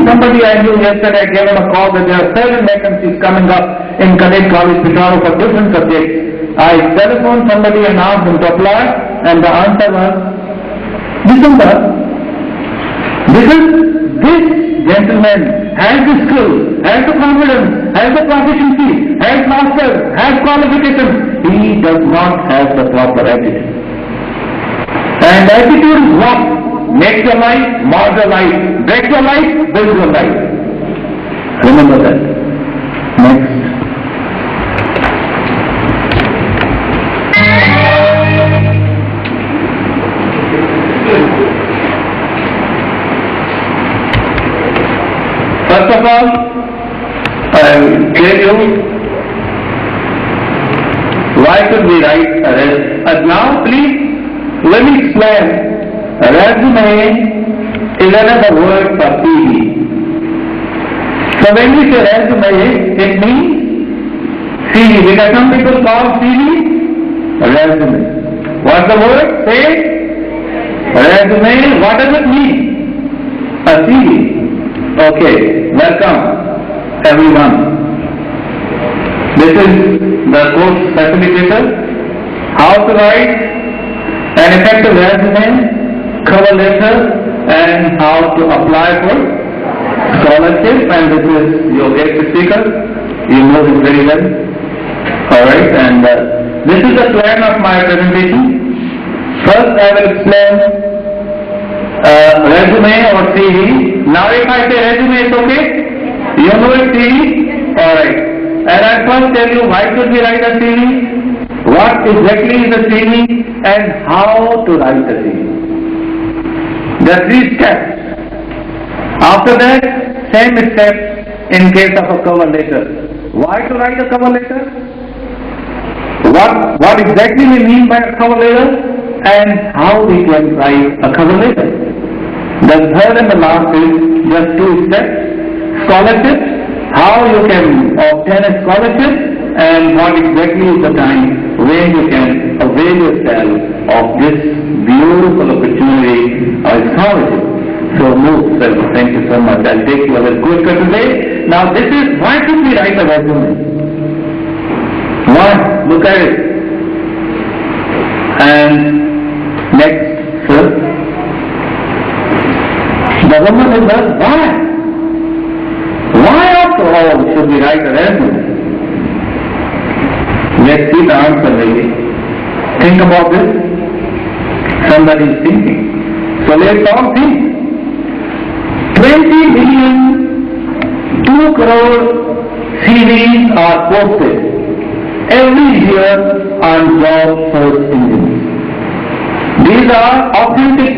somebody I knew yesterday, I gave him a call that there are 7 vacancies coming up in College Peshawar for different subjects. I telephoned somebody and asked him to apply, and the answer was December. Because this gentleman has the skill, has the confidence, has the proficiency, has masters, has qualifications. He does not have the proper attitude. And attitude is what makes your life, mars your life, breaks your life, builds your life. Remember that. Next. First of all, I will tell you why should we write a resume. Now please let me explain. Resume is another word for CV. So when we say resume, it means CV. Because some people call CV resume. What's the word? Say resume. What does it mean? A CV. Okay, welcome everyone. This is the course facilitator. How to write an effective resume, cover letter, and how to apply for scholarship. And this is your guest speaker. You know him very well. Alright, and this is the plan of my presentation. First I will explain resume or CV. Now if I say resume, it's okay? You know it CV? Alright. And I first tell you why should we write a CV, what exactly is a CV, and how to write a CV. There are 3 steps. After that, same steps in case of a cover letter. Why to write a cover letter? What exactly we mean by a cover letter, and how we can write a cover letter. The third and the last is just 2 steps. Scholarship, how you can obtain a scholarship, and what exactly is the time when you can avail yourself of this beautiful opportunity of scholarship. So move, sir. Thank you so much. I'll take you a little quicker today. Now this is, why should we write a resume? Why? Look at it. And next, sir. The woman is asked, why? Why after all should we write a resume? Let's see the answer, lady. Think about this. Somebody is thinking. So let's all think. 20 million, 2 crore CVs are posted every year on job search engines. These are authentic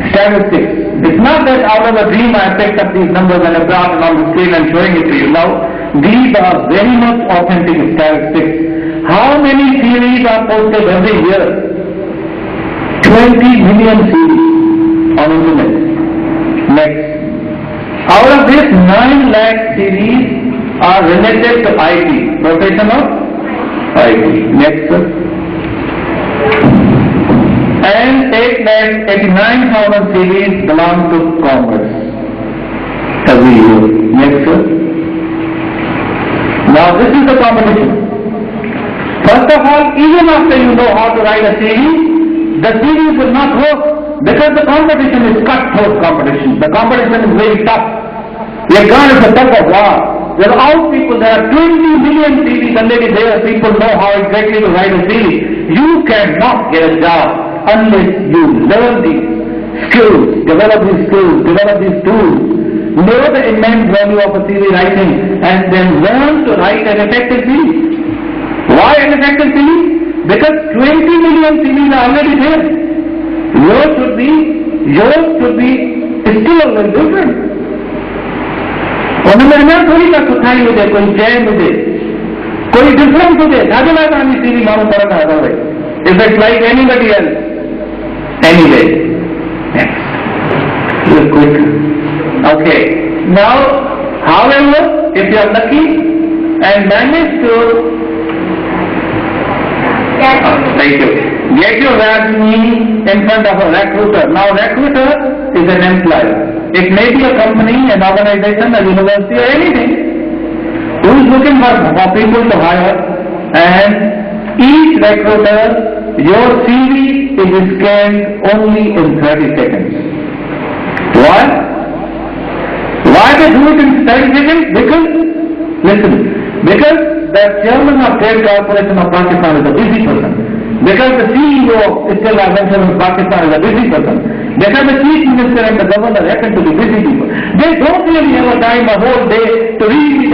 statistics. It's not that out of a dream I picked up these numbers and I brought it on the screen and showing it to you. Now, these are very much authentic statistics. How many CVs are posted every year? 20 million CVs on internet. Next. Out of this, 9 lakh CVs are related to IT, profession of IT. Next, sir. And 8,89,000 CVs belong to commerce every year. Next, sir. Now this is the competition. First of all, even after you know how to write a CV, the CV will not work because the competition is cutthroat competition. The competition is very tough. Your God is a tug of war. There are out people, there are 20 million CVs already there. People know how exactly to write a CV. You cannot get a job unless you learn these skills, develop these tools, know the immense value of a CV writing, and then learn to write an effective CV. Why an effective CV? Because 20 million CVs are already there. Yours should be still a little different. उनमें न थोड़ी का सुखाई हो जाए, कोई चैन हो जाए, कोई डिफरेंस हो जाए, ताजा लाता आनी सीधी मालूम पड़ा था भाई. If it's like anybody else, anyway. Next. Real quick. Okay. Now, however, if you are lucky and manage to thank you. Get your resume in front of a recruiter. Now, recruiter is an employer. It may be a company, an organization, a university, or anything who is looking for people to hire, and each recruiter, your CV is scanned only in 30 seconds. Why? Why they do it in 30 seconds? Because, listen, because the chairman of Trade Corporation of Pakistan is a busy person. Because the CEO of Steel Organization of Pakistan is a busy person. Because the chief minister and the governor happen to be busy people. They don't really have a time, a whole day, to read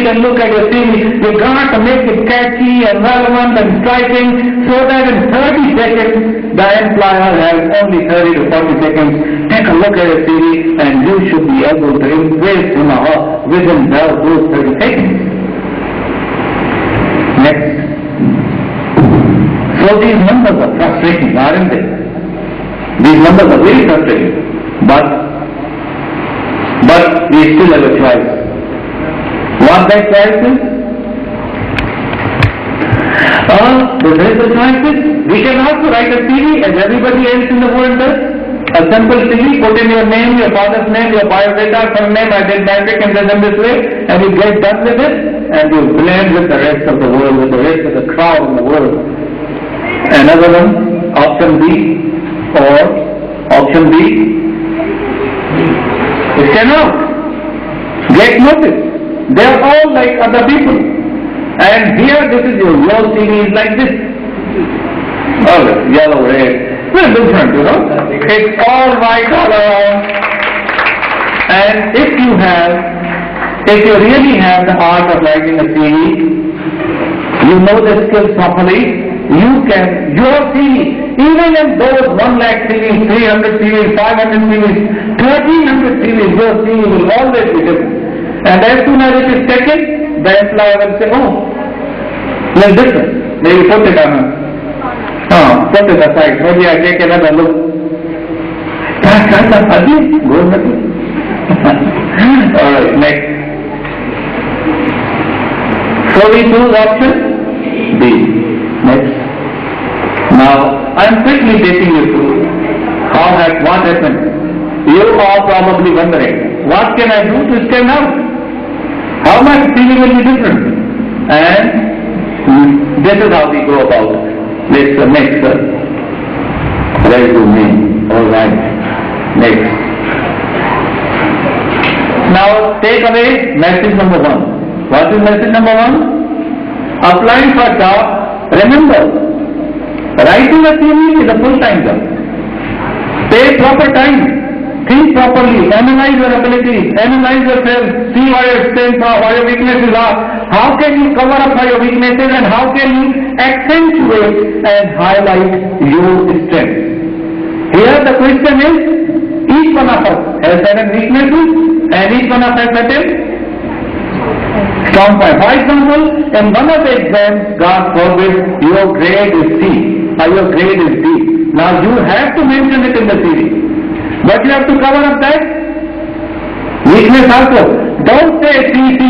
and look at your CV. You got to make it catchy and relevant and striking, so that in 30 seconds, the employer has only 30 to 40 seconds. Take a look at your CV, and you should be able to impress him or her within those 30 seconds. Next. So these numbers are frustrating, aren't they? These numbers are very frustrating. But we still have a choice. What that choice is? The choice is, we can also write a CV as everybody else in the world does. A simple CV, put in your name, your father's name, your biodata, surname, I did magic and done this way, and you get done with it, and you blend with the rest of the world, with the rest of the crowd in the world. Another one, option B, or option B, stand out, get noticed. They are all like other people. And here this is your CV is like this. Oh, yellow, red, very different, you know. It's all white all around. And if you really have the art of writing a CV, you know the skills properly, your CV, even in those 1 lakh CVs, 300 CVs, 500 CVs, 1300 CVs, your CV will always be different. And as soon as it is taken, the employer will say, oh, little different. Maybe put it aside. Maybe I take another look. Alright, next. So we choose option B. Next. Now, I am quickly taking you through what happened. You are probably wondering, what can I do to stand out? How my CV will be different? And this is how we go about it. Next. Very good name. Alright. Next. Now, take away message number 1. What is message number 1? Applying for a job. Remember, writing a CV is a full-time job. Take proper time. Think properly. Analyze your abilities. Analyze yourself. See what your strengths are, what your weaknesses are. How can you cover up your weaknesses, and how can you accentuate and highlight your strengths? Here the question is, each one of us has certain weaknesses, and each one of us has certain strong points. For example, in one of the exams, God forbid, your grade is C, or your grade is D. Now you have to mention it in the CV. But you have to cover up that weakness also. Don't say C, D.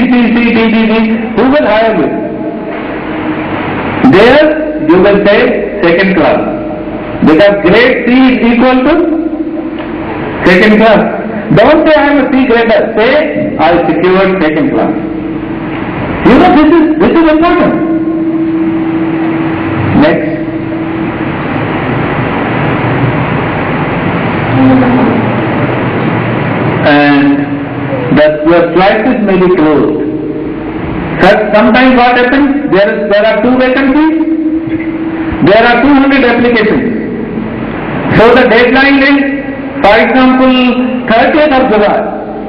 Who will hire you? There you will say second class. Because grade C is equal to second class. Don't say I am a C grader. Say I secured second class. You know this is important. Next. And your choices may be closed. Sometimes what happens, there are 2 vacancies, there are 200 applications. So the deadline is, for example, 30th of July.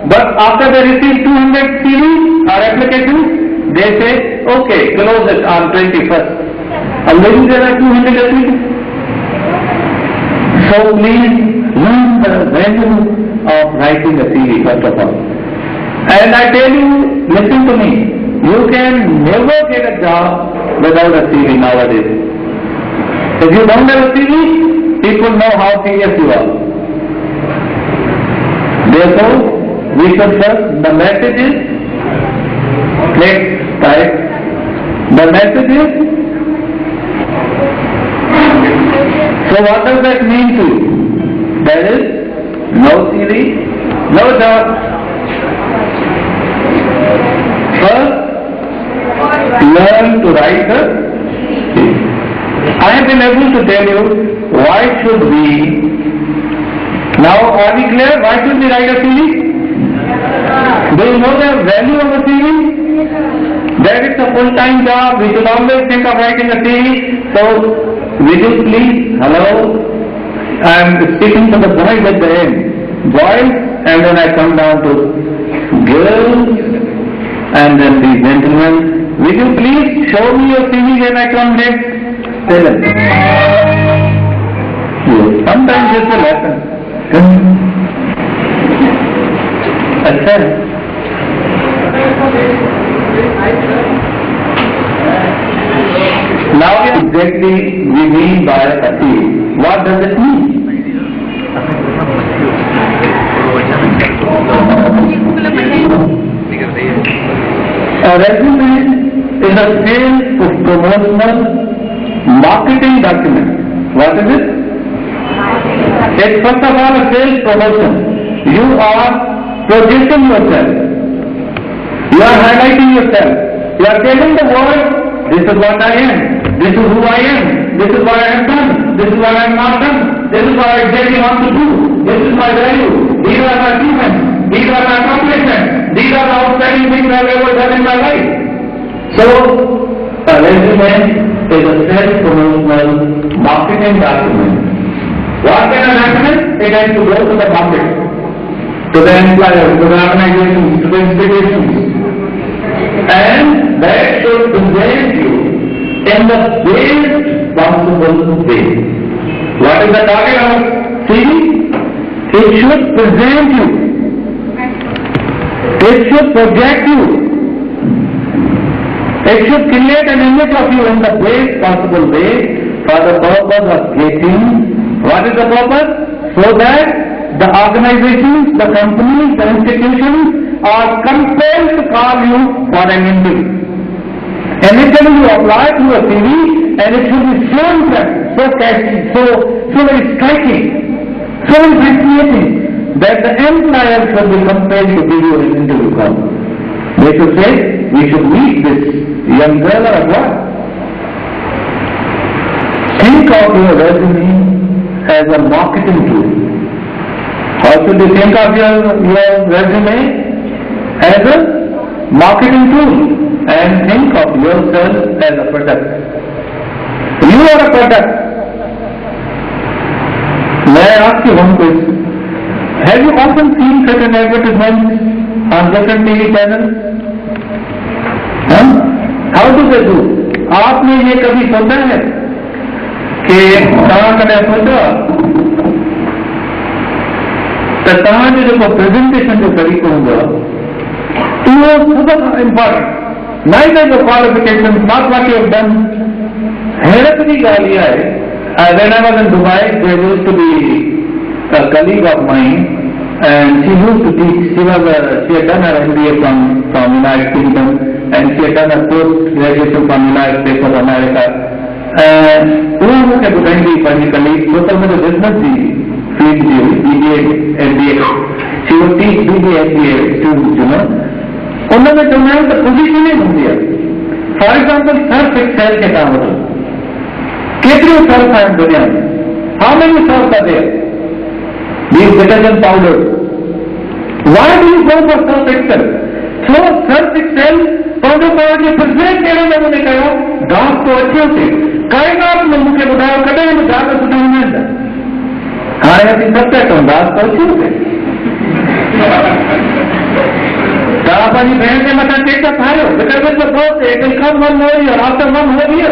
But after they receive 200 CVs or applications, they say, okay, close it on 21st. Already there are 200 applications. So please learn the value of writing a CV first of all. And I tell you, listen to me, you can never get a job without a CV nowadays. If you don't have a CV, people know how serious you are. Therefore, we should first, the message is, next type, the message is, so what does that mean to you? That is, no CV, No doubt. First, learn to write the CV. I have been able to tell you why should we. Now, are we clear? Why should we write a CV? Do you know the value of a CV? That it's a full-time job. We should always think of writing a CV. So, will you please, hello? I am speaking to the boys at the end. Boys, and then I come down to girls, and then the gentlemen. Will you please show me your CV when I come next? Tell them. Sometimes this will happen. अच्छा है. Now exactly we mean by a CV. What does it mean? A resume is a sales promotional marketing document. What is it? It's first of all a sales promotion. You are projecting yourself. You are highlighting yourself. You are telling the world, this is what I am. This is who I am. This is what I have done. This is what I have not done. This is what I exactly want to do. This is my value. These are my achievements. These are my accomplishments. These are the outstanding things I have ever done in my life. So, a resume is a self-promotional marketing document. What can a document? It has to go to the market, to the employers, to the organizations, to the institutions. And that should present you in the best possible way. What is the target of CV? It should present you. It should project you. It should create an image of you in the best possible way for the purpose of getting. What is the purpose? So that the organizations, the companies, the institutions are compelled to call you for an interview. Initially you apply to a CV and it should be so impressive, so catchy, so very striking, so fascinating that the employer should be compelled to give you an interview call. They should say, we should meet this young girl or boy. Think of your resume as a marketing tool. How should you think of your resume? As a marketing tool. And think of yourself as a product. You are a product. May I ask you one question? Have you often seen certain advertisements on different TV channels? How do they do? आपने ये कभी सोचा है कि कहाँ कने सोचा तो कहाँ जो प्रेजेंटेशन जो करी करूँगा तो वो बहुत important. Neither the qualifications, not what you have done. हैरत की गाल यह है. When I was in Dubai, there used to be a colleague of mine, and she used to teach. She had done her MBA from United Kingdom, and she had done her post-graduation from United States of America. And वो मुझे बताएंगी अपनी colleague, वो सब मुझे business the, field the, BBA, MBA. She would teach BBA, MBA students, you know. उन्होंने जो मैं तो पोजीशन ही ढूंढ दिया. फॉर एग्जाम्पल सर्फ एक्सेल के काम होते कितने सर्फ है दुनिया में? How many Surf are there? These detergent powders. Why do you go for Surf Excel? So Surf Excel पौधों को आगे प्रेजेंट करने में मैंने कहा गांव तो अच्छे होते कायनात में मुझे बताया कदे में जाकर सुना नहीं था. हाँ यार सबसे कम बात तो अच्छी होते. Pani band ne mata take up higher. Because it's the first day, it will come 1 more year, after 1 more year.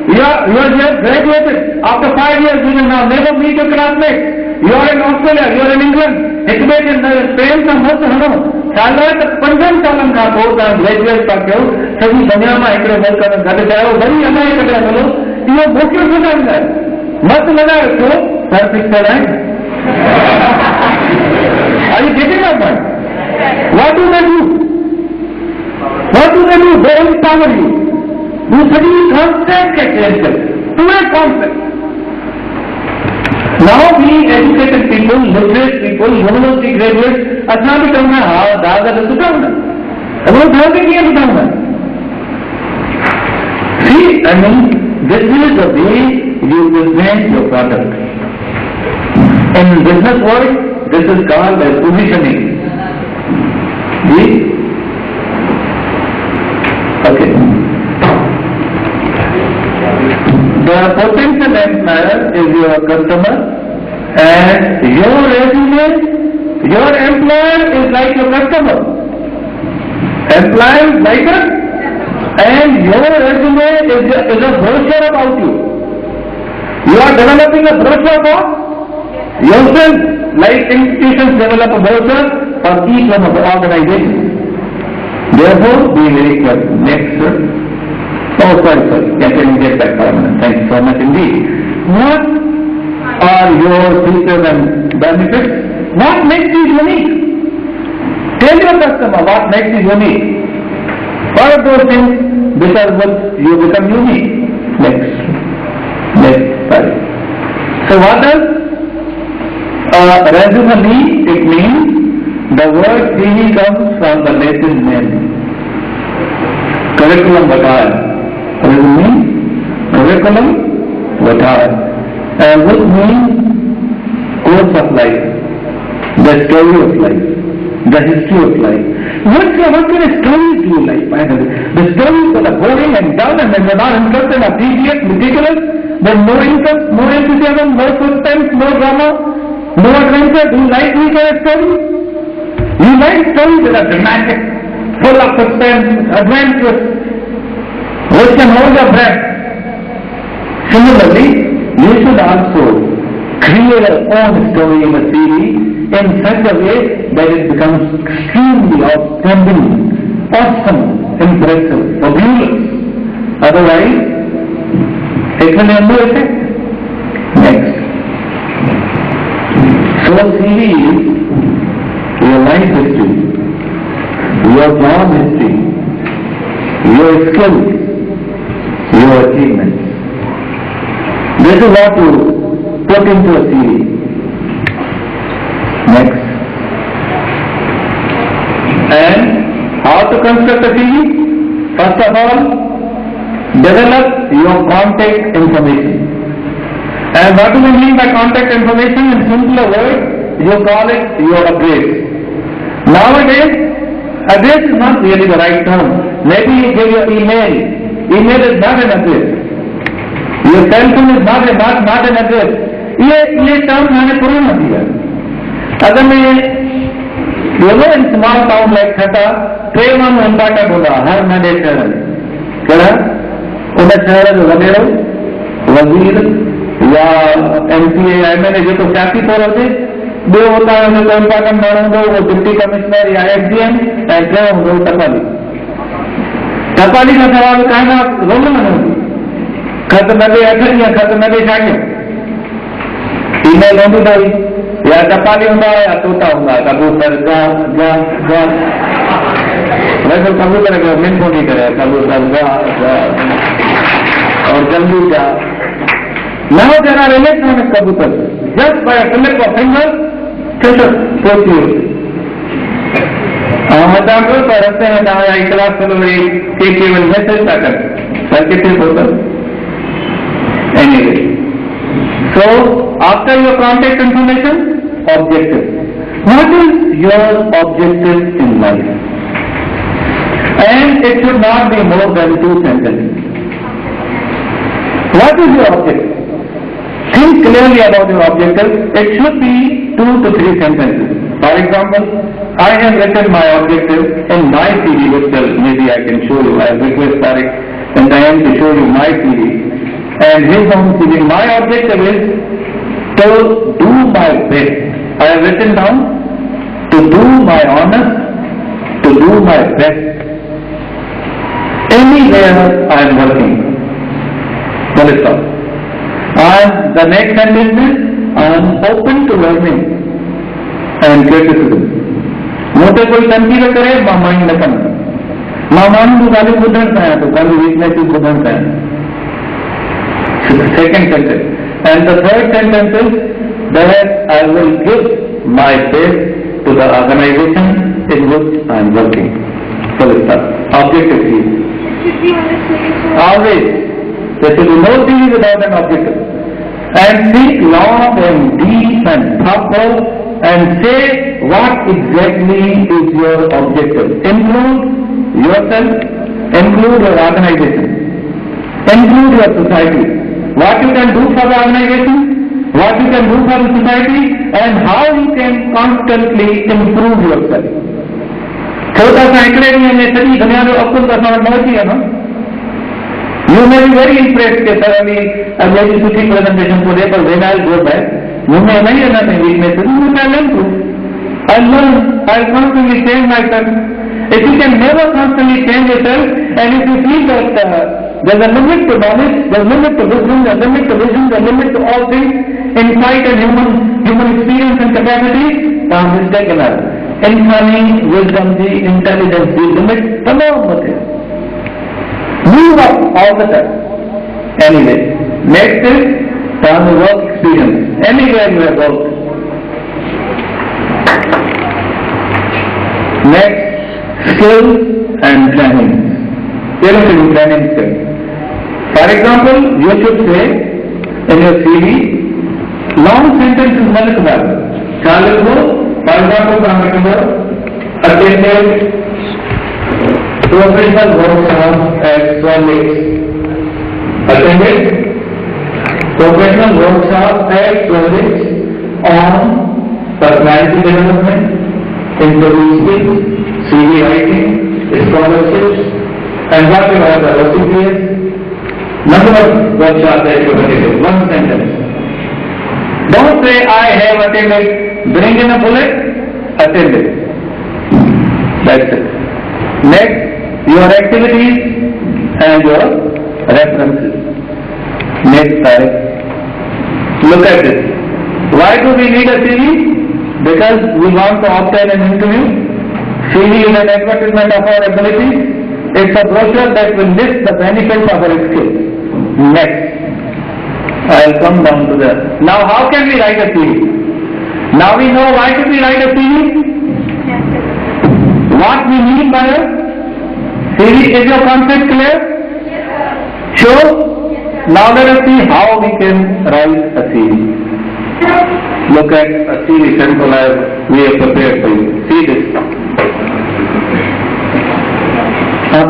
You are just graduated. After 5 years, you will now never meet your classmates. You are in Australia, you are in England. It's made in Spain, some most of them. साल तक 15 सालन का course आप graduate करके हो सभी दुनिया में हिकिड़े मुल्क में गॾु कयो वरी अञा हिकु मिलो इहो मुख्य ॿुधाईंदा आहिनि मत लॻाए रखो सर्फ एक्सेल आहिनि. Are you getting my point? What do they do? What do they do? They empower you. You study concept के चेंज कर पूरे concept. Now we educated people, literate people, university graduates, अच्छा भी करना है, हाँ दादा तो सुटाऊंगा, अब वो घर के लिए सुटाऊंगा. See, I mean, this is the way you present your product. In business world, this is called as positioning. See? Okay. The potential employer is your customer, and your resume, your employer is like your customer. Employer is like us, and your resume is a brochure about you. You are developing a brochure for yourself, like institutions develop a brochure for each one of the organizations. Therefore, be very careful. Next, sir. Oh, sorry. Can you get back for a minute? Thank you so much indeed. What are your features and benefits? What makes you unique? Tell your customer what makes you unique. What are those things because of you become unique? Next. Sorry. So what does resume mean? It means the word CV comes from the Latin name. Curriculum vitae. Resume, curriculum vitae. And which means course of life, the story of life, the history of life. What kind of stories do you like? The stories that are boring and dull and they're not interesting, are tedious, ridiculous, then no interest, no enthusiasm, no suspense, no drama, no adventure. Do you like these kind of stories? You like stories that are dramatic, full of suspense, adventurous, which can hold your breath. Similarly, you should also create your own story in a series in such a way that it becomes extremely outstanding, awesome, impressive, fabulous. Otherwise, it will have no effect. Next. So CV is your life history, your job history, your skills, your achievements. This is what you put into a CV. Next. And how to construct a CV? First of all, develop your contact information. And what do we mean by contact information? In simpler words, you call it your address. Nowadays, address is not really the right term. Maybe you give your email. Email is not an address. Your cell phone is not an address. ये term मैंने पुराना दिया. अगर मैं in small town like Thatta, train में important होगा हर नए शहर में. क्या? उन्हें शहर जो वगैरह वजीर या MCA MLA जो तो सियासी तौर से दो होता है उन्हें इम्पोर्टेंट मानूंगा वो डिप्टी कमिश्नर या SDM एंड ट्रेन होगा टपाली. टपाली का सवाल कहना रोना नहीं. खत नबे अठर या खत नबे शागिर ईमेल होंगी भाई या टपाली होगा या तोता होगा कबूतर जा वैसे कबूतर मिन को नहीं करे कबूतर जा और जल्दी जा now there are electronic कबूतर just by a flip of finger पहुंची हम पर रखते हैं कहा क्लास केवल मैसेज का कर सर्किट होता. Anyway, so after your contact information, objective. What is your objective in life? And it should not be more than 2 sentences. What is your objective? Think clearly about your objective. It should be 2 to 3 sentences. For example, I have written my objective in my CV, which maybe I can show you. I request Tariq in the end to show you my CV. And his own CV. My objective is to do my best. I have written down to do my honest, to do my best. Anywhere I am working. That is all. And the next sentence is I am open to learning and criticism. मोटे कोई तंजीर करे मामाइन न करना. मामान को गाली बुद्धन है तो गाली वीकनेस बुद्धन है. Second sentence. And the third sentence is that I will give my best to the organization in which I am working. Swelict Thatta. Objective C. Always. There should be no thing without an objective. And think long and deep and thoughtful and say what exactly is your objective. Include yourself, include your organization, include your society. What you can do for the organization, what you can do for the society, and how you can constantly improve yourself. छोटा सा academy में सभी दुनिया में अब्दुल का समझ बहुत ही है ना. You may be very impressed that suddenly a very suchi presentation today, but when I go back, you may not have any weaknesses. You can learn to. I learn. I constantly change myself. If you can never constantly change yourself, and if you feel that there's a limit to knowledge, there's a limit to wisdom, there's a limit to vision, there's a limit to all things, insight and human experience and capacity, then mistaken are. Insani, wisdom, the intelligence, the limit, tamam hote. Move up all the time. Anyway, next is from work experience. Anywhere you have worked. Next, skills and training. Training skills. For example, you should say in your CV, long sentences not required. For example, attended professional workshop at Swelict. Attended professional workshop at Swelict on personality development, interview skills, CV writing, scholarships, and whatever other recipients. Number of workshops that you have attended. One sentence. Don't say I have attended. Bring in a bullet. Attended. That's it. Next, your activities and your references. Next slide. Look at this. Why do we need a CV? Because we want to obtain an interview. CV is an advertisement of our abilities. It's a brochure that will list the benefits of our skills. Next. I'll come down to that. Now how can we write a CV? Now we know why should we write a CV? What we mean by a CV, is your concept clear? Sure? Now let us see how we can write a CV. Look at a CV sample we have prepared for you. See this.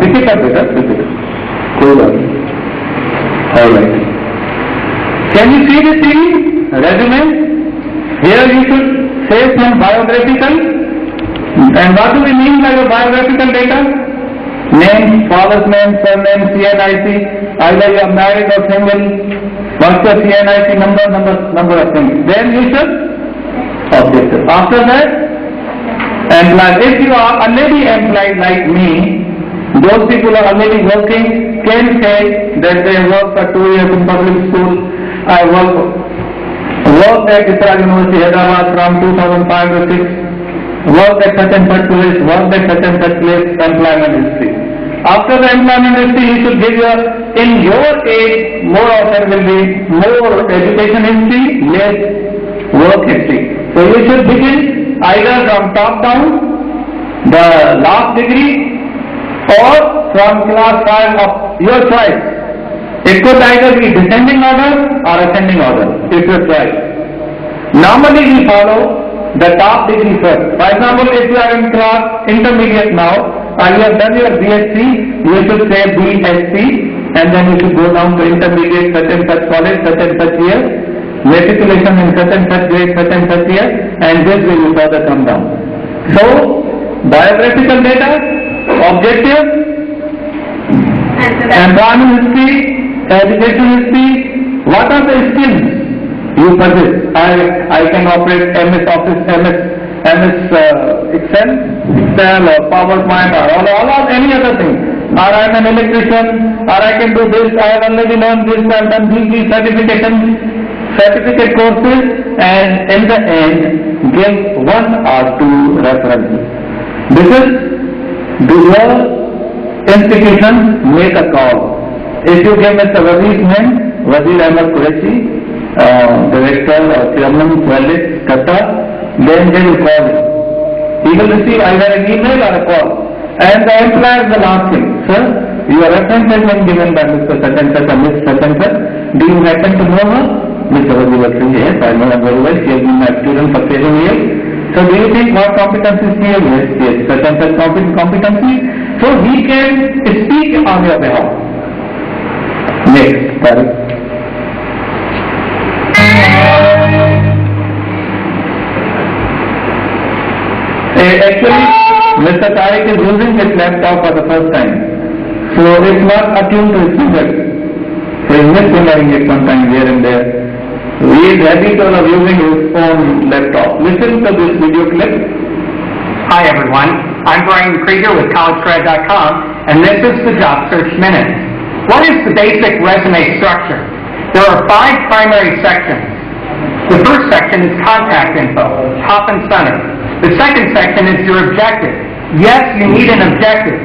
Pick it up, beta. Pick it up. Hold on. Alright. Can you see the CV? Resume? Here you should say some biographical. And what do we mean by the biographical data? Name, father's name, surname, CNIC, either you are married or single, what's your CNIC number of things. Then you should objective. After that, employed. If you are already employed like me, those people are already working, can say that they work for 2 years in public school. I worked at Isra University, Hyderabad from 2005 to 6. Worked at such and such place, worked at such and such place, employment history. After the employment history, you should give in your age, more often will be more education history, less work history. So you should begin either from top down, the last degree, or from class 5 of your choice. It could either be descending order or ascending order, it's your choice. Normally we follow the top degree first. For example, if you are in class intermediate now, and you have done your BSc, you should say BSc, and then you should go down to intermediate, such and such college, such and such year, matriculation in such and such grade, such and such year, and this will further come down. So, biographical data, objective, employment history, education history, what are the skills you possess? I can operate MS Office, MS Excel or PowerPoint or all any other thing. Or I am an electrician, or I can do this, I have already learned this, I have done these certificate courses, and in the end, give 1 or 2 references. Because your institution make a call. If you give Mr. Wazir's name, Wazir Ahmed Qureshi, director or chairman, Swelict Thatta, then they will call him. He will receive either an email or a call. And the employer will ask him, sir, your reference has been given by Mr. Such and Such or Ms. Such and Such. Do you happen to know her? Mr. Wazir Ahmed, yes, I know her very well. She has been my student for 7 years. So do you think what competencies she has? Yes, such and such competencies. So he can speak on your behalf. Next, sorry. Actually, Mr. Tariq is using his laptop for the first time. So it's not attuned to his fingers. So he's misfingering it sometimes here and there. He is habitual of using his own laptop. Listen to this video clip. Hi everyone, I'm Brian Krieger with collegegrad.com, and this is the Job Search Minute. What is the basic resume structure? There are 5 primary sections. The first section is contact info, top and center. The second section is your objective. Yes, you need an objective.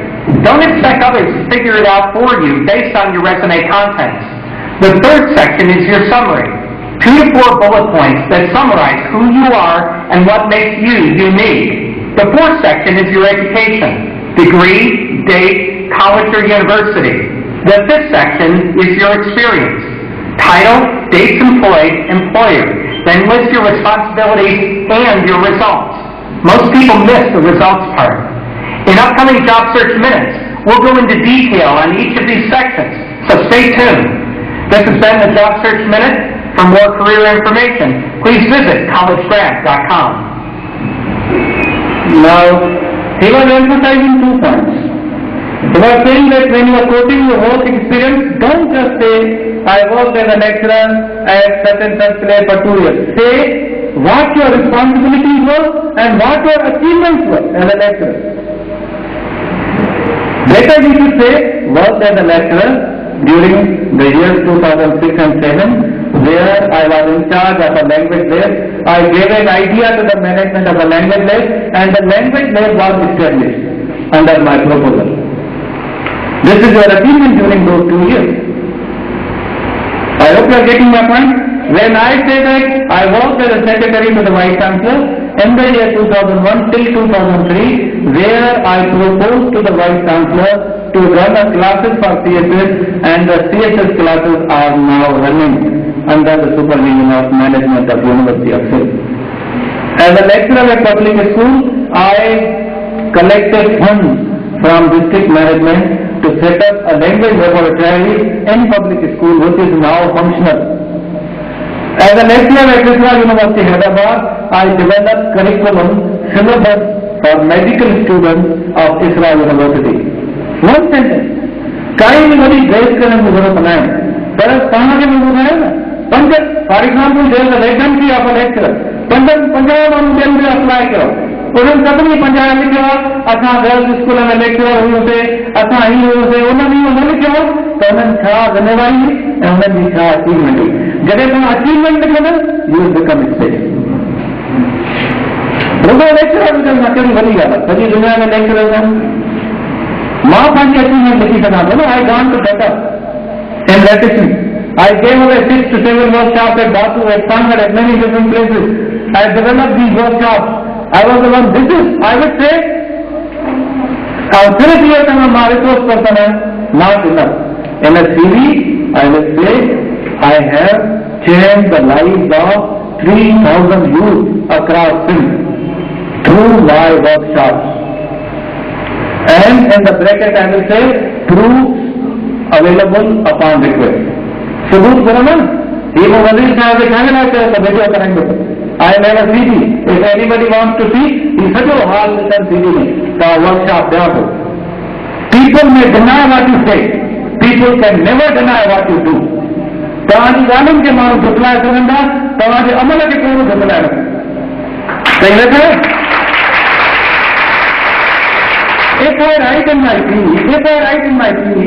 Don't expect others to figure it out for you based on your resume contents. The third section is your summary. 2 to 4 bullet points that summarize who you are and what makes you unique. The fourth section is your education. Degree, date, college or university. The fifth section is your experience. Title, dates employed, employer. Then list your responsibilities and your results. Most people miss the results part. In upcoming Job Search Minutes, we'll go into detail on each of these sections, so stay tuned. This has been the Job Search Minute. For more career information, please visit collegegrad.com. Now, he was emphasizing 2 points. He was saying that when you are quoting your work experience, don't just say, I worked as a lecturer at such and such place for 2 years. Say what your responsibilities were and what your achievements were as a lecturer. Better you should say, worked as a lecturer during the years 2006 and 7, where I was in charge of a language lab. I gave an idea to the management of the language lab, and the language lab was established under my proposal. This is your achievement during those 2 years. I hope you are getting my point. When I say that I worked as a secretary to the Vice Chancellor in the year 2001 till 2003, where I proposed to the Vice Chancellor to run the classes for CSS, and the CSS classes are now running under the supervision of management of University of Sweden. As a lecturer at public school, I collected funds from district management to set up a language laboratory in public school, which is now functional. As a lecturer at Isra University, Hyderabad, I developed curriculum syllabus for medical students of Isra University. One sentence. कहीं भी बड़ी base करने की जरूरत नहीं. पर कहाँ के लोग हैं ना? For example, there is a vacancy of a lecturer. Punjab हम जेल में अप्लाई करो. उन्होंने सभी पंजाब में क्या? असां गर्ल्स स्कूल में लेक्चरर हुए थे, असां ही हुए थे. उन्होंने क्या? तो उन्होंने छा जिम्मेवारी ऐं उन्हनि जी छा अचीवमेंट. जॾहिं तव्हां अचीवमेंट लिखंदा, यू बिकम स्पेशल. रुगो लेक्चरर विझण सां कहिड़ी वॾी ॻाल्हि आहे. सॼी दुनिया में लेक्चरर आहिनि. मां पंहिंजी अचीवमेंट लिखी सघां थो न. I gone to better in retention. I gave away 6 to 7 workshops at Batu, at Sangar, at many different places. I developed these workshops. I was the one. This is, I would say, सिर्फ ये कहना my resource person है, not enough. In a CV, I would say, I have changed the lives of 3,000 youth across Sindh through my workshops. And in the bracket, I will say, proofs available upon request. सबूत करो ना. ये वो वजीर साहब दिखाने लाते हैं तो वीडियो करेंगे. I never CD. If anybody wants to see, he said, oh, all listen CD में. The workshop there हो. People may deny what you say. People can never deny what you do. तव्हांजी ॻाल्हियुनि खे माण्हू झुकलाए सघंदा, तव्हांजे अमल खे कोन झुकलाए सघंदा. सही लॻे? If I write in my CV,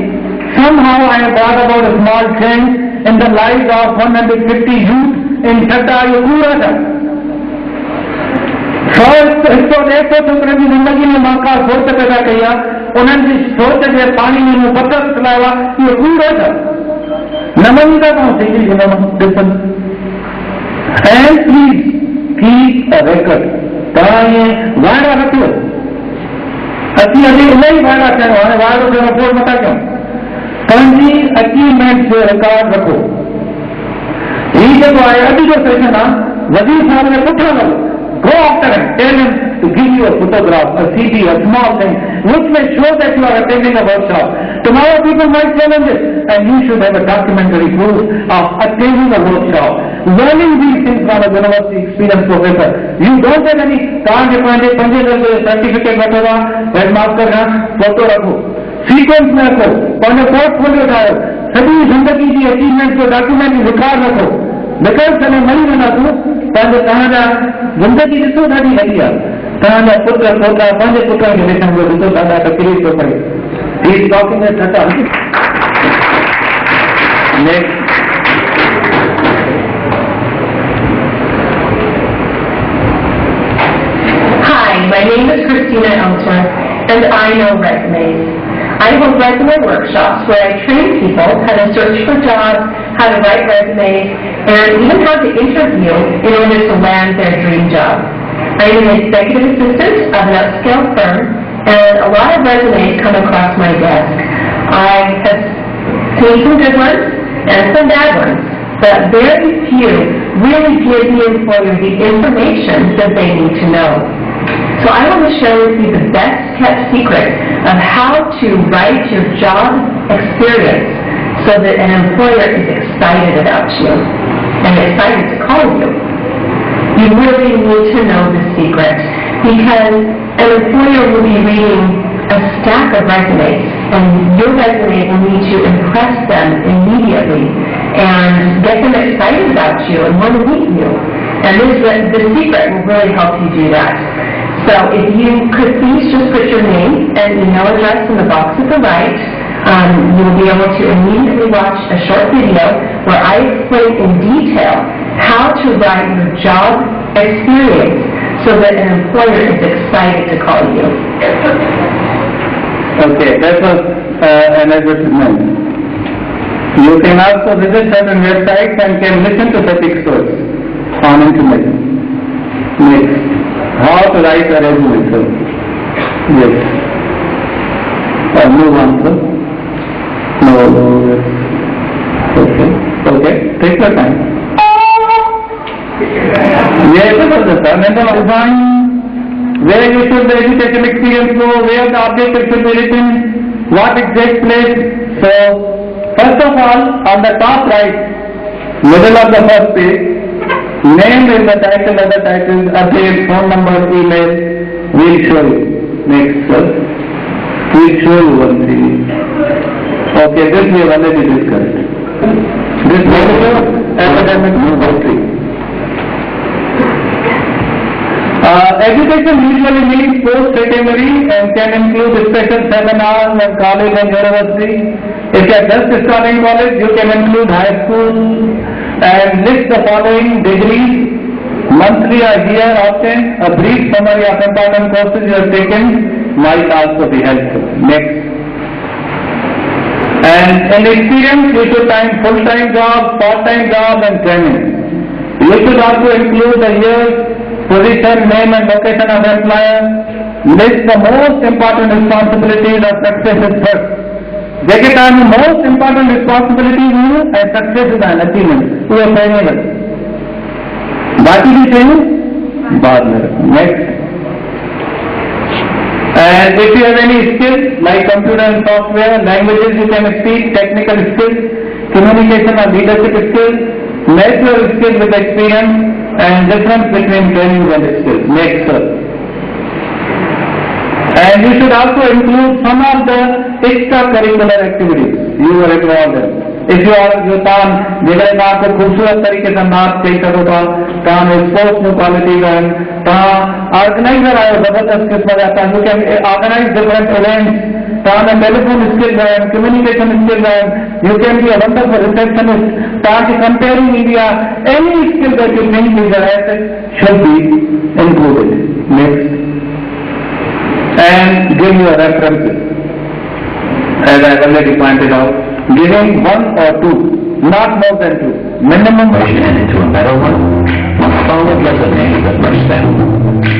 somehow I have brought about a small change in the lives of 150 youth in Thatta, ये पूरा था. 100 छोकरनि जी ज़िंदगी में मां का सोच पैदा कई आहे. उन्हनि जी सोच जे पाणी में पत्थर खिलायो आहे. इहो पूरो था. न मञींदा तव्हां सिंधी ॾिसनि. And please keep a record. तव्हां वायरा रखो. असीं अॼु इलाही वायरा कयूं, हाणे वायरो जो रिपोर्ट नथा कयूं. पंहिंजी अचीवमेंट जो रिकॉर्ड रखो. हीउ जेको आहे अॼु जो सेशन आहे, वज़ीर साहब जे पुठियां लॻो. Go after him, tell him to give you a photograph, a CD, a small thing, which may show that you are attending a workshop. Tomorrow people might challenge it, and you should have a documentary proof of attending a workshop, learning these things from a university experienced professor. You don't have any card, certificate, whatever, headmaster का photo रखो, sequence में रखो, पंहिंजो portfolio ठाहियो, सॼी ज़िंदगी जी achievement जो document record रखो. विकल्प समय मरी वेंदा तूं, पंहिंजो तव्हांजा ज़िंदगी ॾिसो ॾाढी घटी आहे. तव्हांजा पुट पोता पंहिंजे पुटनि खे ॾिसण जो ॾिसो ॾाढा तकलीफ़ थो पए. ही टॉकिंग में ठटा. Hi, my name is Christina Elter, and I know resumes. I hold resume workshops where I train people how to search for jobs, how to write resumes, and even how to interview in order to land their dream job. I am an executive assistant of an upscale firm, and a lot of resumes come across my desk. I have seen some good ones and some bad ones, but very few really give the employer the information that they need to know. So I want to share with you the best kept secret of how to write your job experience so that an employer is excited about you and excited to call you. You really need to know the secret because an employer will be reading a stack of resumes and your resume will need to impress them immediately and get them excited about you and want to meet you. And the secret will really help you do that. So if you could please just put your name and email address in the box at the right, you will be able to immediately watch a short video where I explain in detail how to write your job experience so that an employer is excited to call you. Okay, that was an advertisement. You can also visit certain websites and can listen to such experts on internet. Next. How to write a resume, sir? Yes. Move on, sir. No. Okay. Take your time. Yes, sir. Mental design. Where you should the educational experience go, where the object should be written, what exact place. So, first of all, on the top right, middle of the first page, name is the title, other titles, address, phone number, email. We'll show you. Next, sir. We'll show you one thing. Okay, this we have already discussed. This negative academic history. Education usually means post-secondary and can include special seminars and college and university. If you are just starting college, you can include high school and list the following degrees, monthly or year obtained. A brief summary of important courses you have taken might also be helpful. Next. And in experience, you should find full-time job, part-time job and training. You should also include the year, position, name and location of employer. List the most important responsibilities or successes first. जेके तव्हांजी most important responsibilities हुयूं ऐं सक्सेसिस आहिनि achievement उहे पहिरें रखो, बाक़ी जी शयूं बाद में रखो. Next. And if you have any skills like computer and software, languages you can speak, technical skills, communication or leadership skills, natural skills with experience and difference between training and skills. Next, sir. And you should also include some of the extracurricular activities you were involved in. If you are जो तान जेकॾहिं तव्हां को खूबसूरत तरीक़े सां नाच कई सघो था, तव्हां में स्पोर्ट्स जूं क्वालिटीज़ आहिनि, तव्हां ऑर्गेनाइज़र आहियो ज़बरदस्त क़िस्म जा, तव्हां you can organise different events, तव्हां में टेलीफोन स्किल्स आहिनि, कम्युनिकेशन स्किल्स आहिनि, you can be a wonderful receptionist, तव्हांखे कंपेयरिंग ईंदी आहे, any skill that you think is a asset should be included. Next. And give your references. As I already pointed out, giving one or two not more than 2. Minimum. And into a better one, a solid resume is the first step.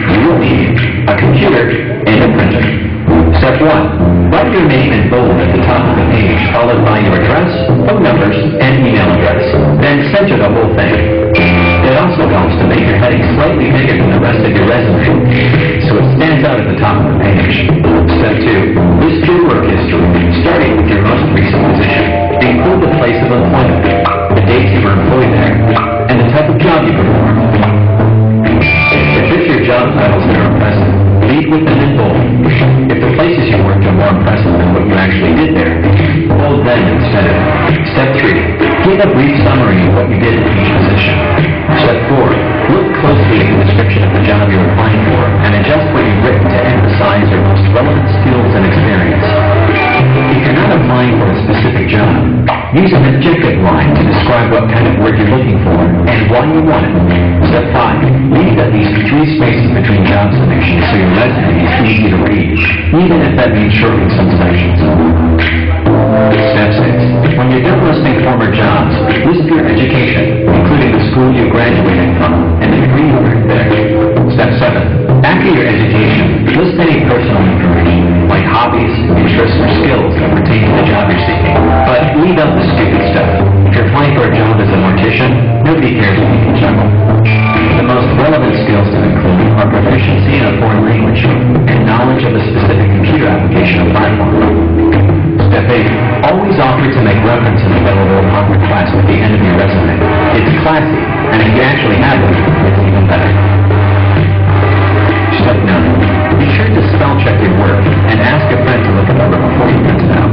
You'll need a computer and a printer. Step 1. Write your name in bold at the top of the page, followed by your address, phone numbers, and email address. Then center the whole thing. It also helps to make your heading slightly bigger than the rest of your resume, so it stands out at the top of the page. Step 2. List your work history, starting with your most recent position. Include the place of employment, the dates you were employed there, and the type of job you performed. If it's your job titles that are impressive, lead with them in bold. If the places you worked are more impressive than what you actually did there, bold them instead. Step 3. Give a brief summary of what you did in each position. Step 4. Look closely at the description of the job you're applying for and adjust what you've written to emphasize your most relevant skills and experience. If you're not applying for a specific job, use an adjective line to describe what kind of work you're looking for and why you want it. Step 5. Leave at least 3 spaces between job submissions so your resume is easy to read, even if that means shortening some sections. Step 6. When you're done listing former jobs, list your education, including the school you graduated from and the degree you earned there. Step 7. After your education, list any personal information, like hobbies, interests, or skills that pertain to the job you're seeking. But leave out the stupid stuff. If you're applying for a job as a mortician, nobody cares if you can juggle. The most relevant skills to include are proficiency in a foreign language and knowledge of a specific computer application or platform. Step 8. Always offer to make reference to the available offered class at the end of your resume. It's classy, and if you actually have it, it's even better. Step 9. Be sure to spell check your work and ask a friend to look it over before you print it out.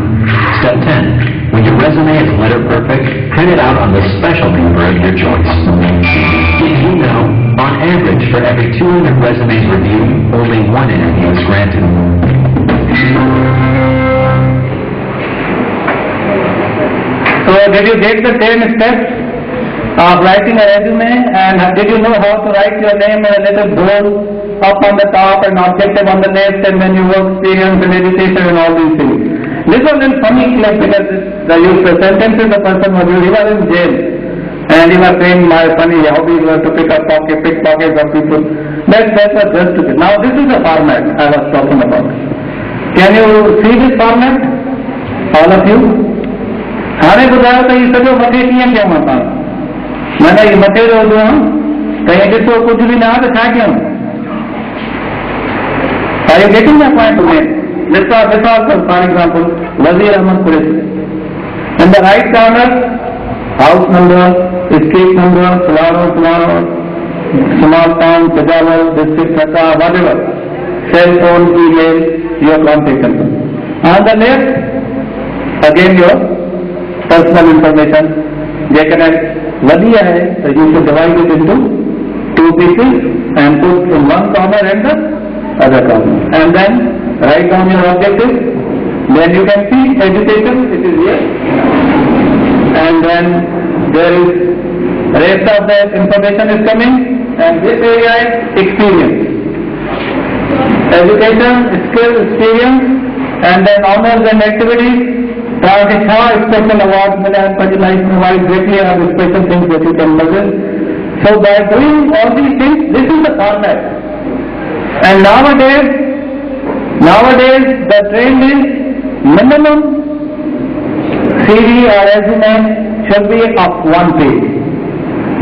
Step 10. When your resume is letter perfect, print it out on the special paper of your choice. Did you know, on average, for every 200 resumes reviewed, only 1 interview is granted? So did you get the 10 steps of writing a resume, and did you know how to write your name in a little bold up on the top and objective on the left, and then your work experience and education and all these things? This was a funny clip because the sentences the person was using. He was in jail and he was saying my funny hobbies were to pick pockets of people. That was just stupid. Now this is the format I was talking about. Can you see this format? All of you? हाणे ॿुधायो त इहो सॼो मथे कीअं कयूं असां? माना इहो मथे जो हुजो त इहो ॾिसो कुझु बि न आहे त छा कयूं? Are you getting my point again? This was, for example, Wazir Ahmed Qureshi. In the right corner, house number, street number, Fulano, small town, Pajawal, district, Thatta, whatever. Cell phone, email, your contact number. On the left, again your personal information. So you should divide it into 2 pieces and put in one corner and the other corner. And then write down your objective. Then you can see education, it is here. And then there is rest of the information is coming, and this area is experience. Education, skill, experience, and then honors and activities. Special awards, exactly are the special things that you can measure. So by doing all these things, this is the format. And nowadays the trend is minimum CV or resume should be of 1 page,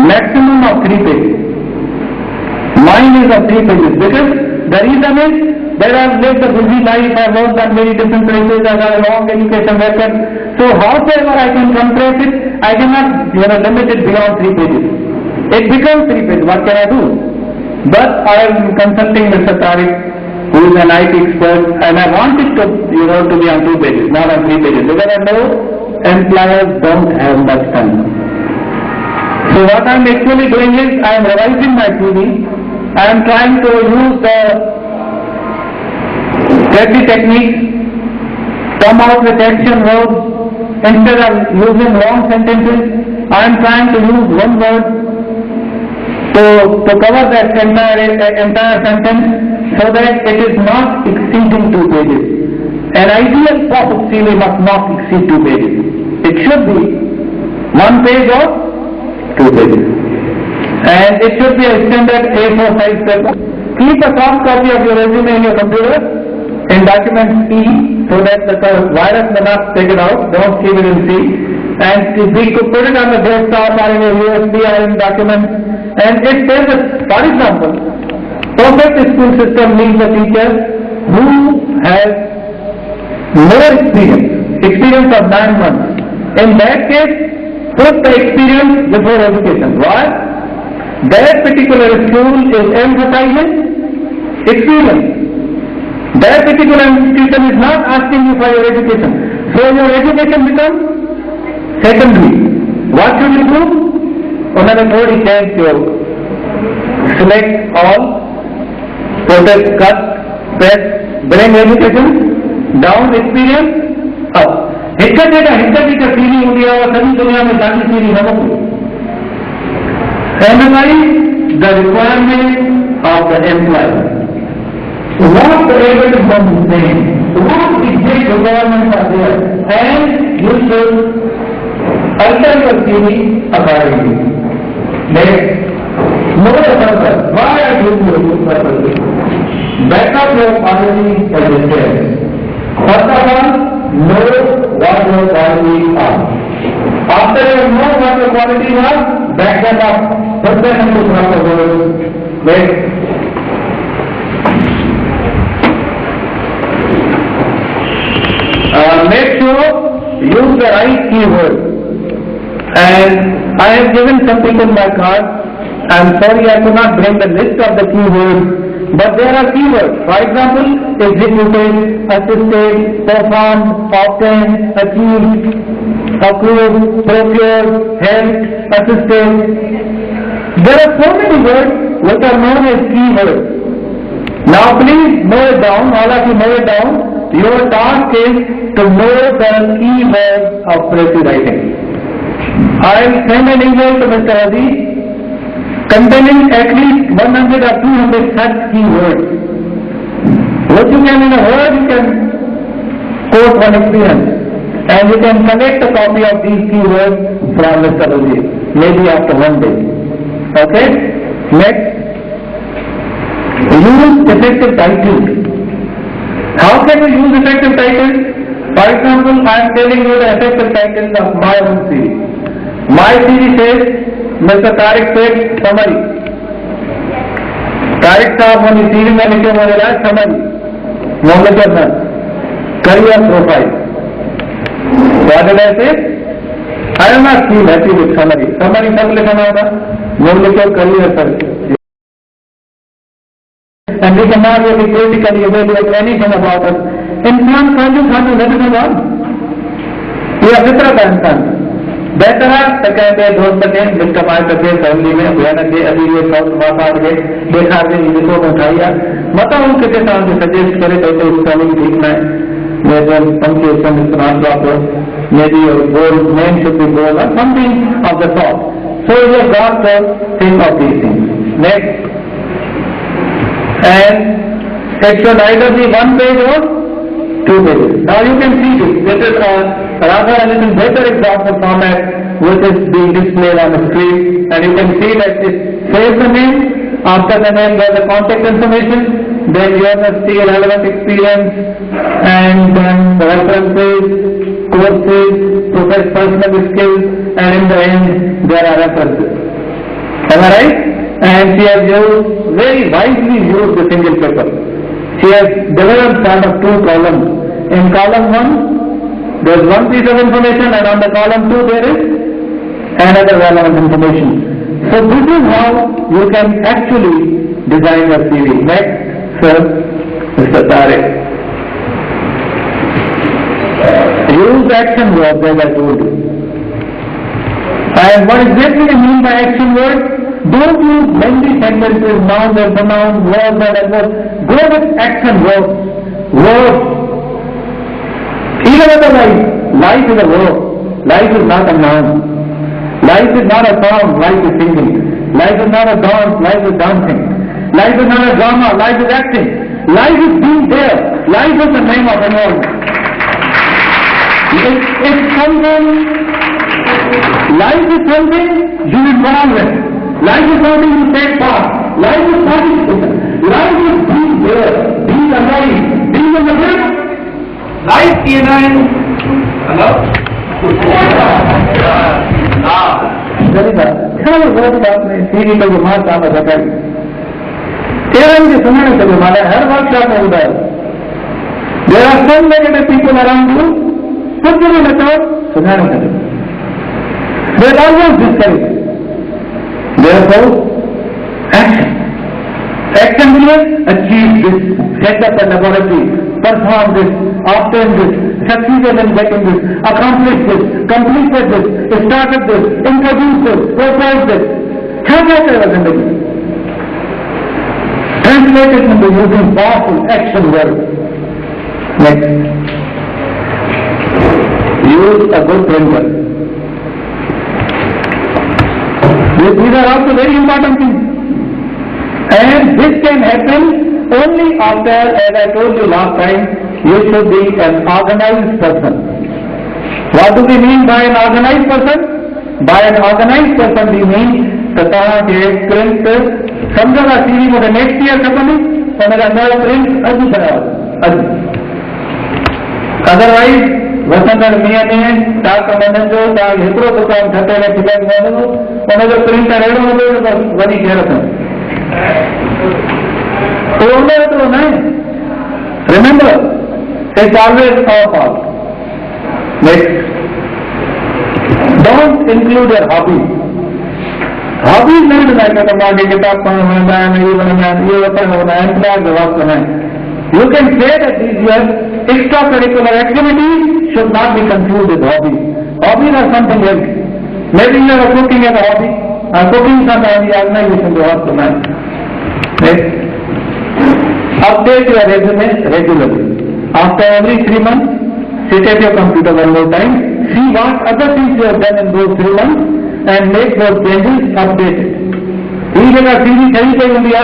maximum of 3 pages. Mine is of 3 pages because the reason is that I have lived a busy life, I have worked on many different places, I have a long education record. So however I can compress it, I cannot limit it beyond 3 pages. It becomes 3 pages, what can I do? But I am consulting Mr. Tariq, who is an IT expert, and I want it to be on 2 pages, not on 3 pages, because I know employers don't have much time. So what I am actually doing is, I am revising my CV, I am trying to use the strategy techniques, come out with action verbs, instead of using long sentences, I am trying to use one word to cover that entire sentence so that it is not exceeding 2 pages. An ideal profit CV must not exceed 2 pages. It should be 1 page or 2 pages. And it should be a standard A4 size paper. Keep a soft copy of your resume in your computer in document E so that the virus may not take it out. Don't keep it in C. And if we could put it on the desktop or in a USB or in documents. And if there is, for example, perfect school system needs a teacher who has more experience of 9 months. In that case, put the experience before education. Why? That particular school is emphasizing experience. That particular institution is not asking you for your education. So your education becomes secondary. What should you do? Another word is changed to select all, protect, cut, press, bring education, down experience, up. Hindi का सीढ़ी India और सभी दुनिया में जाती सीढ़ी हमको analyze the requirement of the employer. What the able to come saying, what exact requirements are there, and you should alter your CV accordingly. Next, know the purpose. Why are you doing this purpose? Back up your policy for the sales. First of all, know what your qualities are. After you know what your qualities are, back them up. Put them into proper words. Next. Make sure use the right keyword. And I have given something in my card. I'm sorry I could not bring the list of the keywords, but there are keywords. For example, executed, assisted, performed, obtained, achieved, approved, procured, helped, assisted. There are so many words which are known as keywords. Now please note it down, all of you note it down. Your task is to know the keywords of creative writing. I will send an email to Mr. Aziz containing at least 100 or 200 such keywords. What you can in a word, you can quote one experience. And you can collect a copy of these keywords from Mr. Aziz, maybe after 1 day. Okay? Next. Use effective titles. How can we use effective titles? For example, I am telling you the effective title of my own series. My series says, Mr. Tariq said, summary. Tariq साहब होनी series में लिखे हुए हैं summary. Molecular career profile. What did I say? I am not feel happy with summary. Summary सब लिखना होगा. Molecular career service. And we cannot really critically evaluate anything about us. इंसान खाजू खाजू नहीं होगा. यह फितरत है इंसान. बेहतर है तो कहते हैं दोस्त के जिसका मार करके फैमिली में भयानक के अभी ये सब वापस के देखा के रिपोर्ट उठाइया बताओ कितने साल से सजेस्ट करे तो स्पेलिंग लिखना है मेरे पंक्चुएशन इस्तेमाल को maybe your goal name should be goal or something of the sort. So you have got to think of these things. Next. And it should either be 1 page or 2 pages. Now you can see this. This is rather a little better example format which is being displayed on the screen, and you can see that it says the name. After the name there is the contact information, then university relevant experience, and then the references, courses, personal skills, and in the end there are references. Am I right? And she has very wisely used the single paper. She has developed sort of 2 columns. In column 1, there is 1 piece of information, and on the column 2 there is another relevant information. So this is how you can actually design your CV. Next, sir, Mr. Tariq. Use action words as I told you. And what exactly I mean by action words? Don't use lengthy sentences, nouns and pronouns, verbs and adverbs. Go with action verbs. Words. Even otherwise, life is a verb. Life is not a noun. Life is not a song. Life is singing. Life is not a dance. Life is dancing. Life is not a drama. Life is acting. Life is being there. Life is the name of the world. If someone Life is something you involve in. Life is something you take part. Life is participation. Life is being there, being alive, being in the grip. Life is hello? क्या बहुत बात नहीं सीधी में जो मार काम है तेरह के सुनने से माना हर वर्कशॉप में उधर there are some negative people around you कुछ भी बताओ सुधार करें there always discourage therefore action action means achieve this, set up a laboratory, perform this, obtain this, succeeded in getting this, accomplish this, completed this, started this, introduced this, proposed this. क्या क्या करेगा जिंदगी? Translated into using powerful action words. Next. Use a good printer. These are also very important things. And this can happen only after, as I told you last time, you should be an organized person. What do we mean by an organized person? By an organized person we mean that print समझोगा सीरी में next year खत्म नहीं और मेरा नया print अभी बनाओ otherwise वसंत मियाँ ने ताक मैंने जो ताक हितरो दुकान खते ने फिलहाल मैंने उन्हें जो प्रिंट रेडो हो गए तो वही कह रहा था तो नहीं remember it's always our fault. Next, don't include your hobbies. Hobbies नहीं बनाएगा तो माँ की किताब पढ़ना है ये बनना है ये होना है एम्प्लॉय जवाब करना है. You can say that these your extracurricular activities should not be confused with hobbies. Hobbies are something else. Maybe you are cooking as a hobby. Cooking sometimes the organization jawab करना है. Next, update your resume regularly. After every 3 months, sit at your computer one more time, see what other things you have done in those 3 months, and make those changes updated. ये जगह सीधी सही कही दिया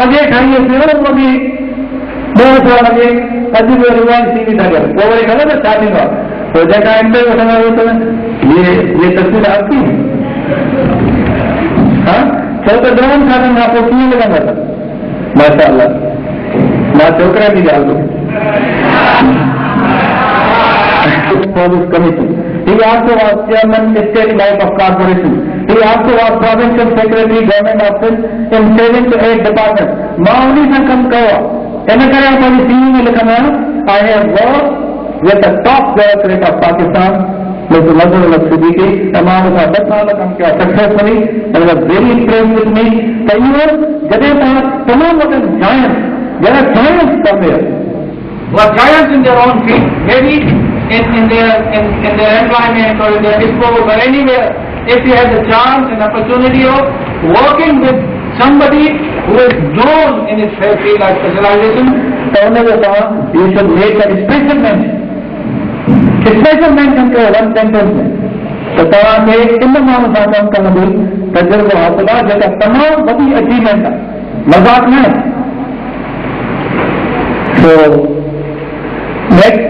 अजय खाइए फिर अभी बहुत सारा लगे अभी वो रिवाइज सीधी था गया वो एक अलग स्टार्टिंग का तो जगह एंटर होना वो ये तस्वीर आपकी हाँ चौथा ड्रोन साधन आपको क्यों लगाना था माशाअल्लाह मैं छोकरा भी डाल दूँ Service Commission. He also was Chairman State Life of Corporation. He also was Provincial Secretary Government Office in 7 to 8 departments. Mauli Sankam Kawa. Enakaya Pali CV में लिखा है I have worked with the top bureaucrat of Pakistan, Mr. Wazir Ahmed Qureshi. हमारे साथ 10 साल काम किया successfully and was very impressed with me. So you know, जब ये तमाम लोग giants, there are giants somewhere. who are giants in their own field, maybe in their employment or in their disposal, but anywhere, if you have the chance and opportunity of working with somebody who is known in his field of specialization, you should make a special mention. Special mention to one sentence में तो तमाम के इन मानव साधन का भी तजुर्बा हासिल है जैसा तमाम बड़ी अचीवमेंट है मजाक में. So next,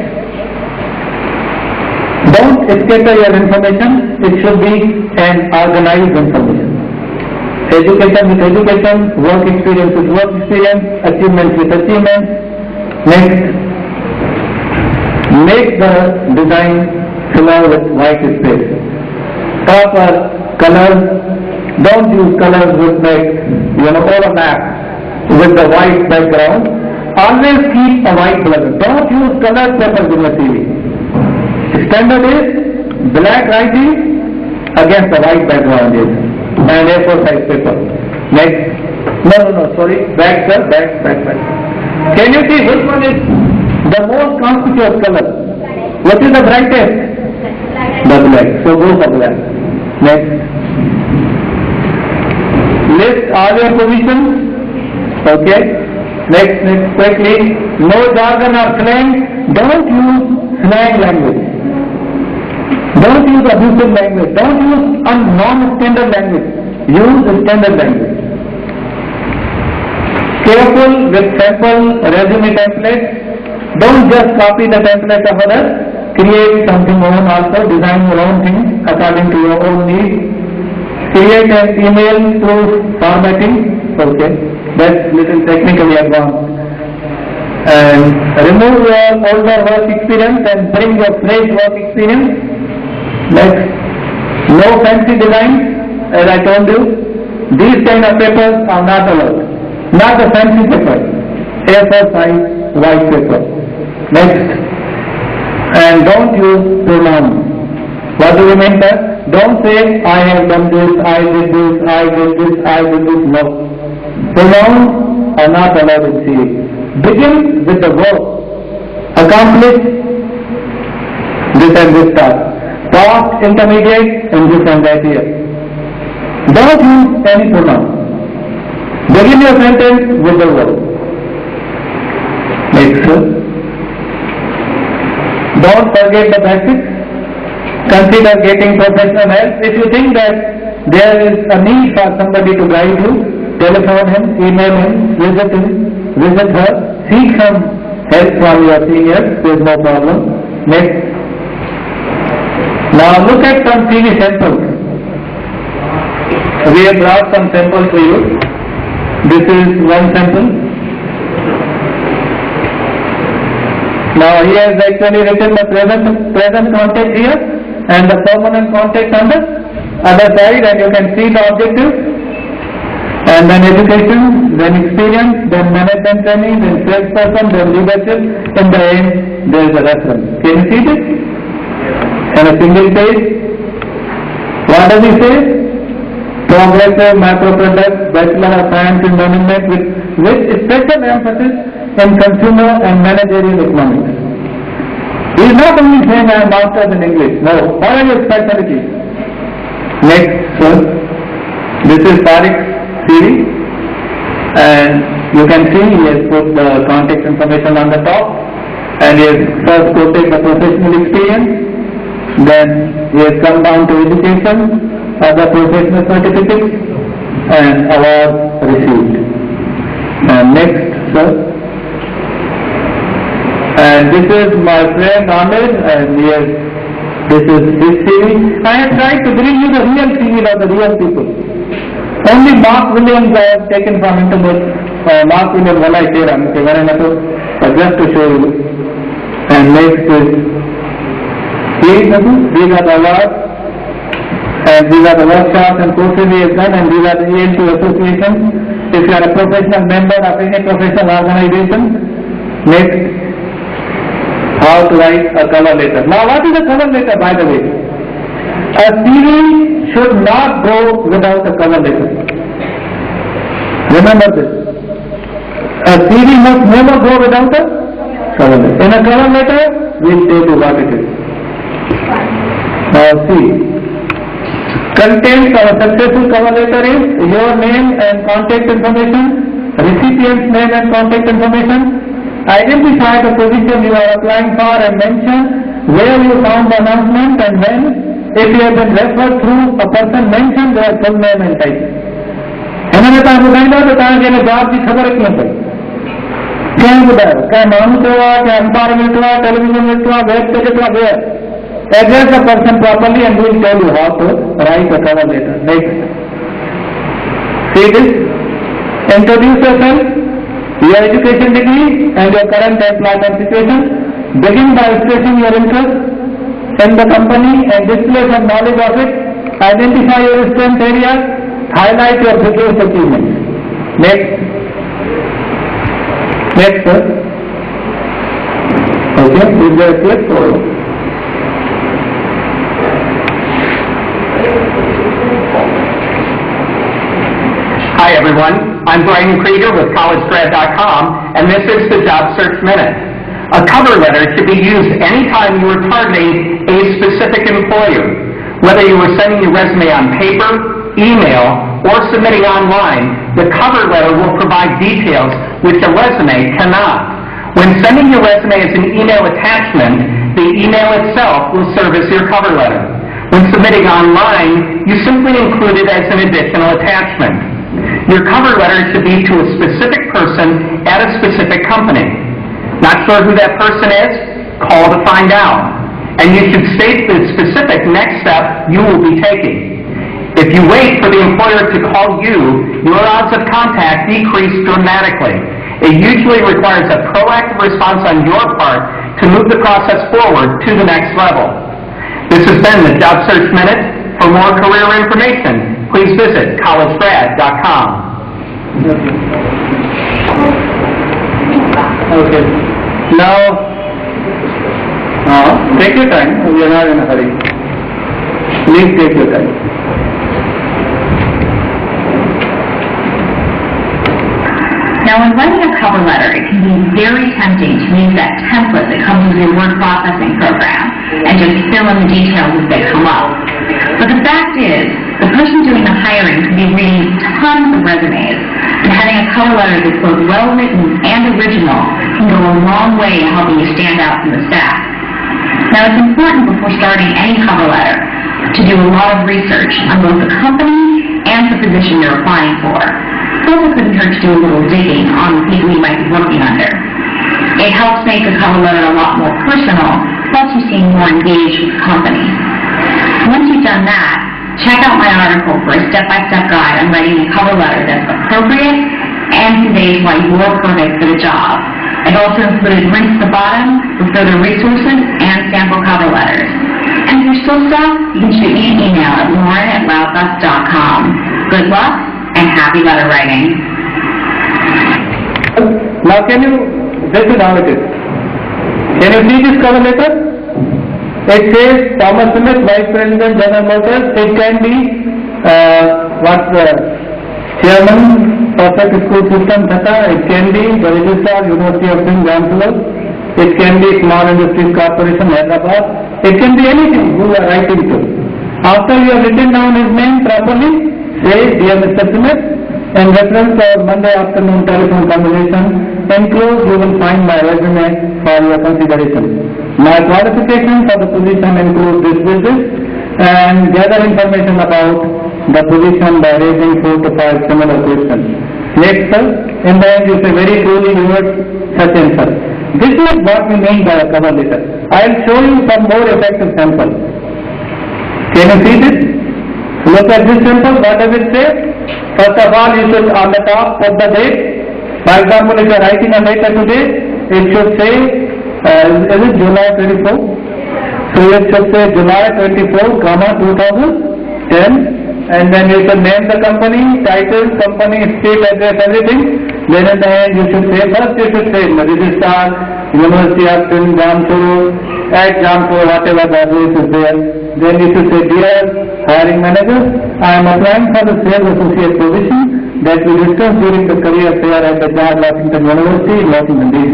don't scatter your information. It should be an organized information. Education with education, work experience with work experience, achievements with achievements. Next, make the design fill with white space. Proper colors. Don't use colors with overlap with the white background. Always keep a white color. Don't use colored papers in the TV. Standard is black writing against the white background and A4 size paper. Next. No, sorry. Back. Can you see which one is the most conspicuous color? What is the brightest? The black. So go for black. Next. List all your positions. Okay. Next, quickly. No jargon or slang. Don't use slang language. Don't use abusive language. Don't use non-standard language. Use standard language. Careful with sample resume templates. Don't just copy the template of others. create something own also, design your own things according to your own needs. Create an email through formatting, okay, that's little technically advanced. And remove your older work experience and bring your fresh work experience. Next, no fancy designs, as I told you. These kind of papers are not allowed. Not the fancy paper, A4 size white paper. Next, and don't use pronouns. What do you mean by that? Don't say, I have done this, I did this, I did this, I did this. No. Pronouns are not allowed in CA. Begin with the verb. Accomplish this and this task. Past, intermediate, and this and that here. Don't use any pronoun. Begin your sentence with the verb. Next. Don't forget the basics. Consider getting professional help. If you think that there is a need for somebody to guide you, telephone him, email him, visit her, seek some help from your seniors, there is no problem. Next. Now look at some CV samples. We have brought some samples for you. This is one sample. Now he has actually written the present contact here and the permanent contact on the other side, and you can see the objectives. And then education, then experience, then management training, then salesperson, then leadership. In the end, there is a reference. Can you see this? On a single page. What does he say? Progressive macro products, Bachelor of Science in Management with special emphasis in consumer and managerial economics. He is not only saying I am master in English. No. What are your specialties? Next, sir. This is Tariq's CV, and you can see he has put the contact information on the top, and he has first quoted the professional experience, then he has come down to education, other professional certificates, and awards received. And next, sir. And this is my friend Ahmed, and this is his CV. I have tried to bring you the real CV of the real people. Only Mark Williams I have taken from internet. Mark Williams wala tera mujhe varana to just to show you. And next is these are the awards, and these are the workshops and courses we have done, and these are the EL2 associations. If you are a professional member of any professional organization. Next, how to write a cover letter. Now what is a cover letter, by the way? A CV should not go without a cover letter. Remember this. A CV must never go without a cover letter. In a cover letter, we will tell you what it is. Now see. Content of a successful cover letter is your name and contact information, recipient's name and contact information, identify the position you are applying for and mention where you found the announcement and when. If you have been referred through a person, mention their full name and title. हिनमें तव्हां ॿुधाईंदा त तव्हांखे हिन job जी ख़बर कीअं पई, कंहिं ॿुधायो, कंहिं माण्हू चयो आहे, कंहिं अख़बार में ॾिठो आहे, टेलीविजन में ॾिठो आहे, वेब ते ॾिठो आहे, where. Address the person properly and we will tell you how to write a cover letter. Next. See this? Introduce yourself, your education degree and your current employment situation. Begin by expressing your interest in the company and display some knowledge of it. Identify your strength areas. Highlight your biggest achievements. Next. Next, sir. Okay, is there a clip or? Hi everyone, I'm Brian Krieger with collegegrad.com, and this is the Job Search Minute. A cover letter should be used anytime you are targeting a specific employer. Whether you are sending your resume on paper, email, or submitting online, the cover letter will provide details which a resume cannot. When sending your resume as an email attachment, the email itself will serve as your cover letter. When submitting online, you simply include it as an additional attachment. Your cover letter should be to a specific person at a specific company. Not sure who that person is? Call to find out. and you should state the specific next step you will be taking. If you wait for the employer to call you, your odds of contact decrease dramatically. It usually requires a proactive response on your part to move the process forward to the next level. This has been the Job Search Minute. For more career information, please visit collegegrad.com. Okay. Now, take your time. We are not in a hurry. Please take your time. Now, when writing a cover letter, it can be very tempting to use that template that comes with your word processing program and just fill in the details as they come up. But the fact is, the person doing the hiring could be reading tons of resumes, and having a cover letter that's both well-written and original can go a long way in helping you stand out from the stack. Now, it's important before starting any cover letter to do a lot of research on both the company and the position you're applying for. It also couldn't hurt to do a little digging on the people you might be working under. It helps make the cover letter a lot more personal, plus you seem more engaged with the company. Once you've done that, check out my article for a step-by-step guide on writing a cover letter that's appropriate and conveys why you're perfect for the job. I've also included links at the bottom for further resources and sample cover letters. And if you're still stuck, you can shoot me an email at lauren@loudbus.com. Good luck and happy letter writing. Now this is how it is. Can you see this cover letter? It says Thomas Smith, Vice President, General Motors. It can be Chairman, Perfect School System, Thatta. It can be the Registrar, University of Sindh, Jamshedpur. It can be Small Industries Corporation, Hyderabad. It can be anything who you are writing to. After you have written down his name properly, say, Dear Mr. Smith, in reference to our Monday afternoon telephone conversation, enclosed you will find my resume for your consideration. My qualifications for the position include this, and gather information about the position by raising 4 to 5 similar questions. Next, sir, in the end you say very truly yours, such and such. This is what we mean by a cover letter. I will show you some more effective samples. Can you see this? Look at this sample. What does it say? First of all, you should on the top put the date. For example, if you are writing a letter today, it should say, is it July 24? So it should say July 24, 2010. And then you should name the company, title, company, state, address, everything. Then at the end you should say, first you should say Registrar, University of Sindh, Jamshedpur, at Jamshedpur, whatever the address is there. Then you should say, Dear Hiring Manager, I am applying for the sales associate position that we discussed during the career fair at the George Washington University in Washington DC.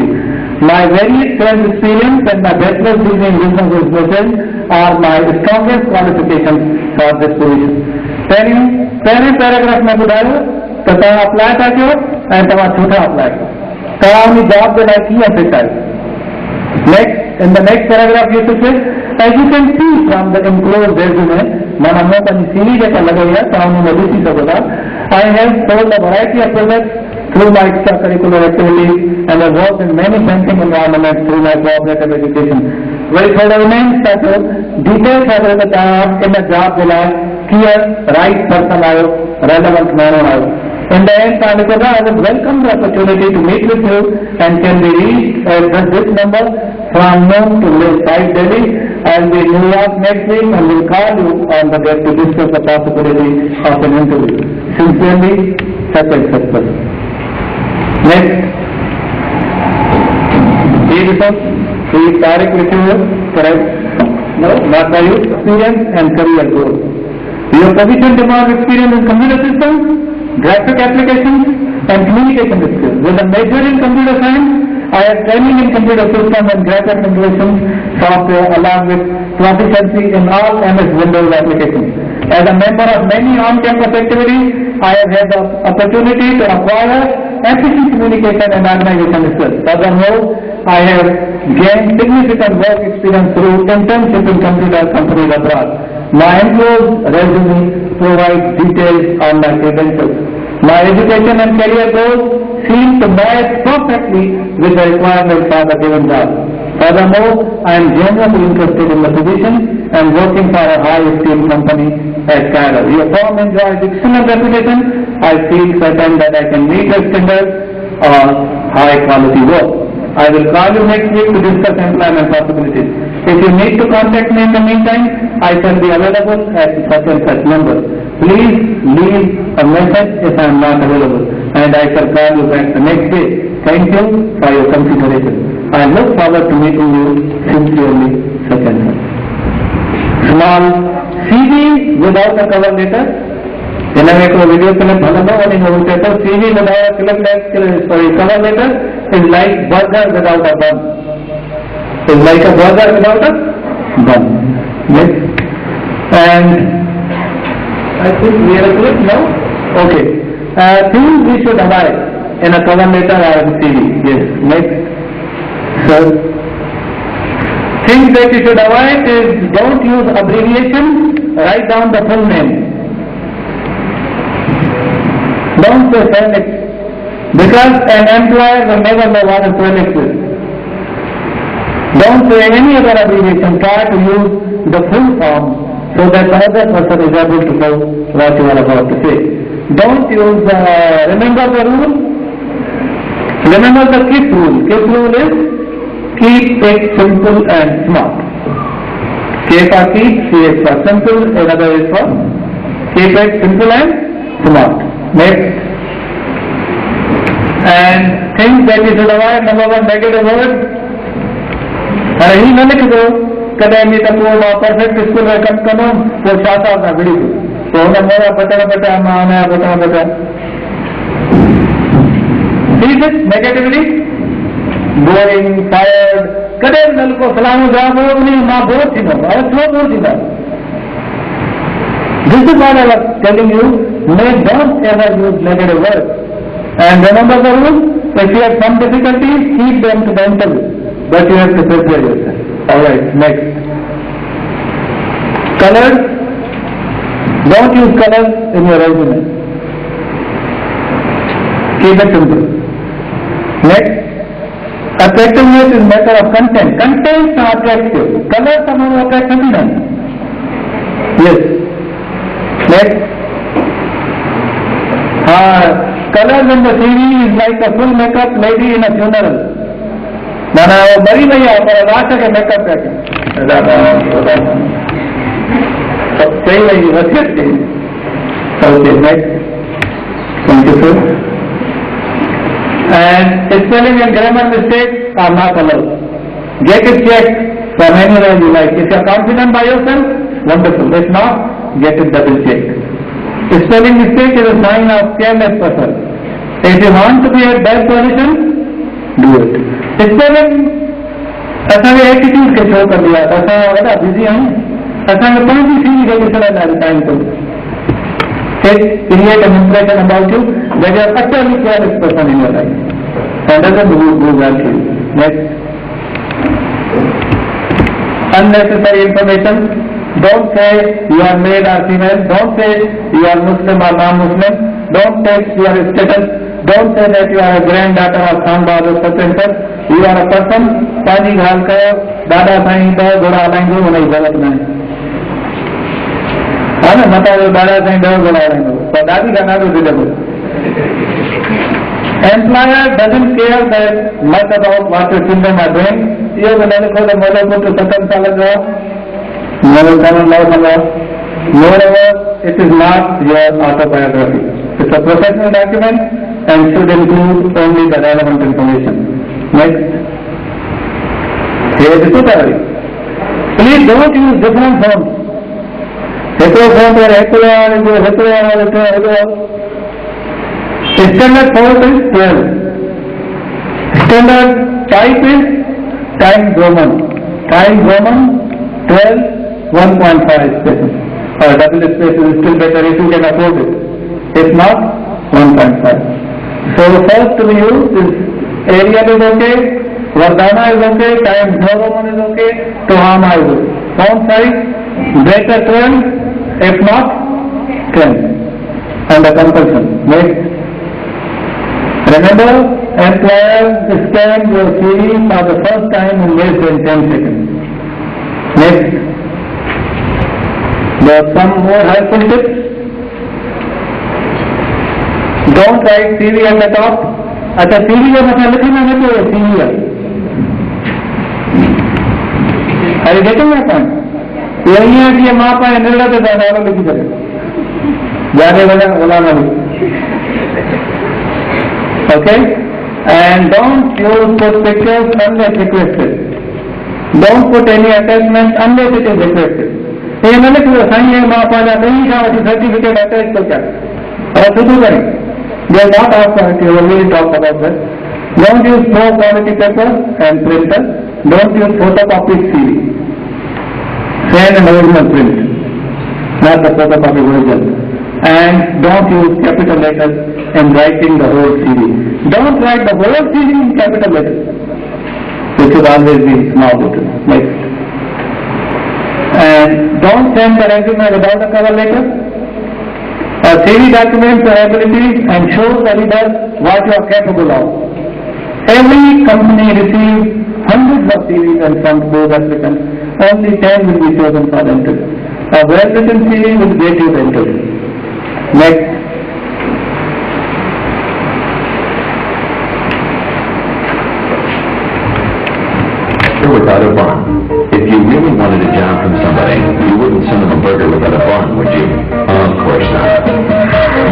My varied sales experience and my bachelor's degree in business administration are my strongest qualifications for this position. पहले paragraph में बुधायो तो तव्हां apply था कयो ऐं तव्हां छूटा अप्लाई कयो तव्हां उन जॉब जे लाइ कीअं फिट आहियो Next, in the next paragraph you should say, as you can see from the enclosed resume, माना मैं पंहिंजी CV जेका लॻई आहे तव्हां उन में ॾिसी सघो था. I have sold a variety of products through my extracurricular activities and have worked in many fencing environments through my cooperative education. वरी थोरो इमेज था थियो डिटेल था थियो त तव्हां इन जॉब जे लाइ कीअं राइट पर्सन आहियो रेलेवेंट माण्हू आहियो. In the end, I would welcome the opportunity to meet with you and can be reached at this number from noon to 5 Delhi. I will be in New York next week and will call you on the day to discuss the possibility of an interview. Sincerely, such and such person. Next. He is Tariq with you, correct? No, not by youth experience and career goals. Your position demands experience in computer systems, graphic applications and communication skills. With a major in computer science, I have training in computer systems and graphic applications software along with proficiency in all MS Windows applications. As a member of many on-campus activities, I have had the opportunity to acquire efficient communication and organization skills. Furthermore, I have gained significant work experience through internship in computer companies abroad. My enclosed resume provides details on my credentials. My education and career goals seem to match perfectly with the requirements for the given job. Furthermore, I am genuinely interested in the position and working for a high-esteemed company at Cairo. Your firm enjoys excellent reputation. I feel certain that I can meet your standards of high-quality work. I will call you next week to discuss employment possibilities. If you need to contact me in the meantime, I shall be available at such and such number. Please leave a message if I am not available, and I shall call you back the next day. Thank you for your consideration. I look forward to meeting you. Sincerely, such and such. Small CV without a cover letter. Video clip CV without a cover letter is like burger without a bun. Is like a burger without a bun. Next. And I think we are clear now. Okay. Things we should avoid in a cover letter or CV. Yes. Next. So, things that you should avoid is don't use abbreviation. Write down the full name. Don't say Swelict, because an employer will never know what a Swelict is. Don't say any other abbreviation. Try to use the full form so that the other person is able to know what you are about to say. Don't use remember the rule? Remember the KISS rule. KISS rule is keep it simple and smart. K for keep, C is for simple, another is for keep it simple and smart. Next. And things that you should avoid, number one, negative words. अरे ही न लिख दो कदे नहीं तो वो perfect school में कम करो वो शासा का वीडियो तो मेरा बटा माना बटा ठीक है नेगेटिवली बोरिंग टायर्ड कदे नल को फलानो जवाब नहीं मां बोर थी ना और क्यों बोर थी ना This is what I was telling you. Don't ever use negative words. And remember the rule, if you have some difficulties, keep them to the interview. But you have to prepare yourself. Alright, next. Colors. Don't use colors in your resume. Keep it simple. Next. Attractiveness is matter of content. Contents are attractive. Colors are not attractive. Yes. Next. Colors in the CV is like a full makeup lady in a funeral. Mana wo mari nahi hai par raata ke makeup karte. Sab sahi nahi wasiyat nahi. Okay, next. Thank you, sir. And spelling and grammar mistakes are not allowed. Get it checked from anywhere you like. If you are confident by yourself, wonderful. If not, get it double checked. Spelling mistake is a sign of careless person. If you want to be at best position, do it. Spelling, ऐसा भी attitude के show कर दिया. ऐसा वाला busy है. ऐसा में कौन सी चीज़ है जिसने डाल टाइम को? Create an impression about you that you are utterly careless person in your life. And doesn't do well to you. Next. Unnecessary information. Don't say you are male or female. Don't say you are Muslim or non-Muslim. Don't say you are a status. Don't say that you are a granddaughter of Khan Bahadur such and such. You are a person. पानी घाल कर दादा साईं दो घोड़ा लाएंगे वो नहीं गलत नहीं है ना मतलब दादा साईं दो घोड़ा लाएंगे तो दादी का नाम भी देखो. Employer doesn't care that much about what your children are doing. ये बोले को तो बोलो को तो 17 साल का Moreover, it is not your autobiography. It's a professional document and should include only the relevant information. Next. Here is the Please don't use different forms. Standard font is 12. Standard type is Times Roman. Times Roman 12. 1.5 spaces. Double spaces is still better if you can afford it. If not, 1.5. So the first to be used is Arial is okay, Vardhana is okay, Times New Roman is okay, Tohama is okay. Font size, better 12, if not, 10. And the compulsion. Next. Remember, employer scanned your CV for the first time in less than 10 seconds. Next. There are some more helpful tips. Don't write CV at the top. अच्छा CV का मतलब लिखना है तो CV है. Are you getting my point? यही है कि माँ पाए निर्णय तो दादा लिखी करे. जाने वाला बोला ना भी. Okay? And don't put pictures unless requested. Don't put any attachments unless it is requested. ये मैंने क्यों साइन है माँ पाना नहीं था वो सर्टिफिकेट अटैच तो क्या और शुरू करें. They are not asked for it. You already talked about that. Don't use low quality paper and printer. Don't use photocopied CV. Send an original print, not the photocopy original. And don't use capital letters in writing the whole CV. Don't write the whole CV in capital letters. It should always be small letters. Next. And don't send the resume without a cover letter. A CV documents your abilities and shows the reader what you are capable of. Every company receives hundreds of CVs and from those applicants, only 10 will be chosen for the interview. A well-written CV will get you the interview. Next. Without a bun. If you really wanted a job from somebody, you wouldn't send them a burger without a bun, would you? Of course not.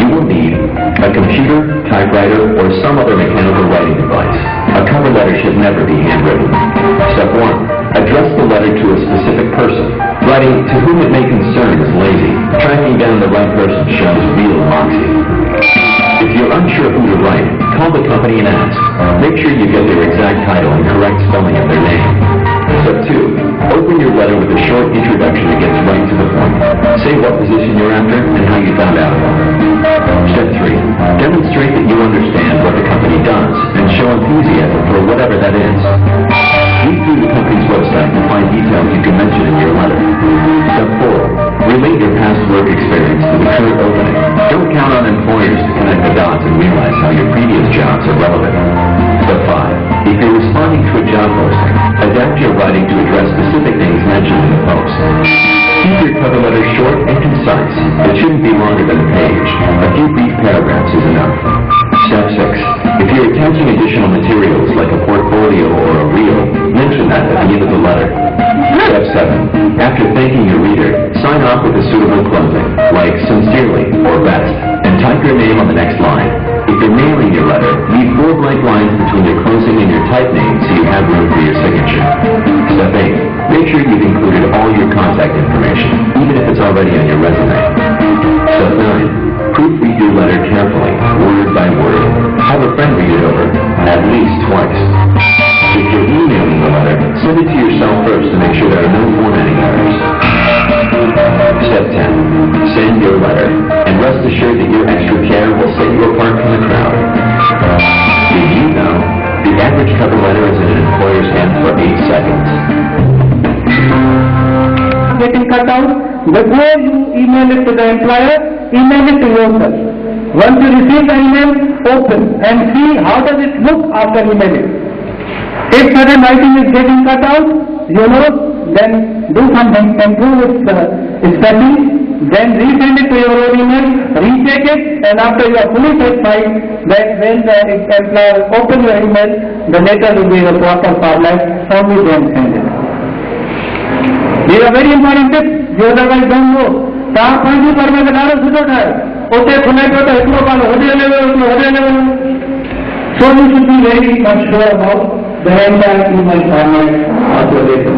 You will need a computer, typewriter, or some other mechanical writing device. A cover letter should never be handwritten. Step 1. Address the letter to a specific person. Writing to whom it may concern is lazy. Tracking down the right person shows real moxie. If you're unsure who to write, call the company and ask. Make sure you get their exact title and correct spelling of their name. Step 2. Open your letter with a short introduction that gets right to the point. Say what position you're after and how you found out about it. Step 3. Demonstrate that you understand what the company does and show enthusiasm for whatever that is. Read through the company's website to find details you can mention in your letter. Step 4. Relate your past work experience to the current opening. Don't count on employers to connect the dots and realize how your previous jobs are relevant. Step 5. If you're responding to a job posting, adapt your writing to address specific things mentioned in the post. Keep your cover letter short and concise. It shouldn't be longer than a page. A few brief paragraphs is enough. Step 6. If you're attaching additional materials like a portfolio or a reel, mention that at the end of the letter. Step 7. After thanking your reader, sign off with a suitable closing, like sincerely or best, and type your name on the next line. If you're mailing your letter, leave 4 blank lines between your closing and your type name so you have room for your signature. Step 8. Make sure you've included all your contact information, even if it's already on your resume. Step 9. Proofread your letter carefully, word by word. Have a friend read it over, at least twice. If you're emailing the letter, send it to yourself first to make sure there are no formatting errors. Step 10. Send your letter, and rest assured that your extra care will set you apart from the crowd. Did you know the average cover letter is in an employer's hand for 8 seconds? Getting cut out, before you email it to the employer, email it to yourself. Once you receive the email, open and see how does it look after emailing. If certain writing is getting cut out, you know, then do something, improve its spelling, then resend it to your own email, recheck it, and after you are fully satisfied, then when the employer open your email, the letter will be in a proper format, only then send it. These are very important tips, you otherwise don't know. कहाँ पहुँची पर मैं बता सुधो था, ओटे खुले को तो इतना बाल होने level, so you should be very much sure about the entire email format of your letter.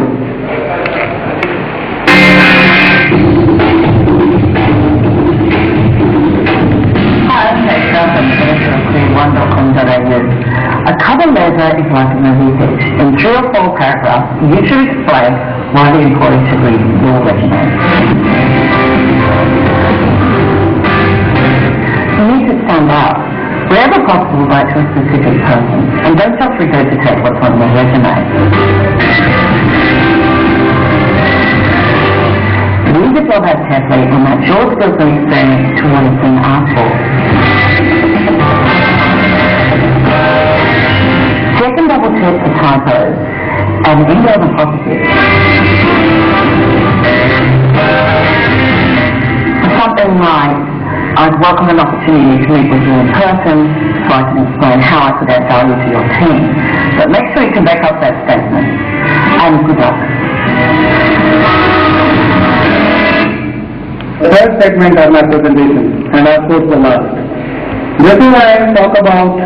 A cover letter is like a movie pitch. In 3 or 4 paragraphs, you should explain why the employee should read your resume. You need to stand out. Wherever possible, write to a specific person, and don't just regurgitate what's on the resume. Read the job ad carefully and match your skills and experience to what is being asked for. bullshit and typos, and email them positive. For something like, I'd welcome an opportunity to meet with you in person so I can explain how I could add value to your team. But make sure you can back up that statement. And good luck. The third segment of my presentation, and of course the last. Before I talk about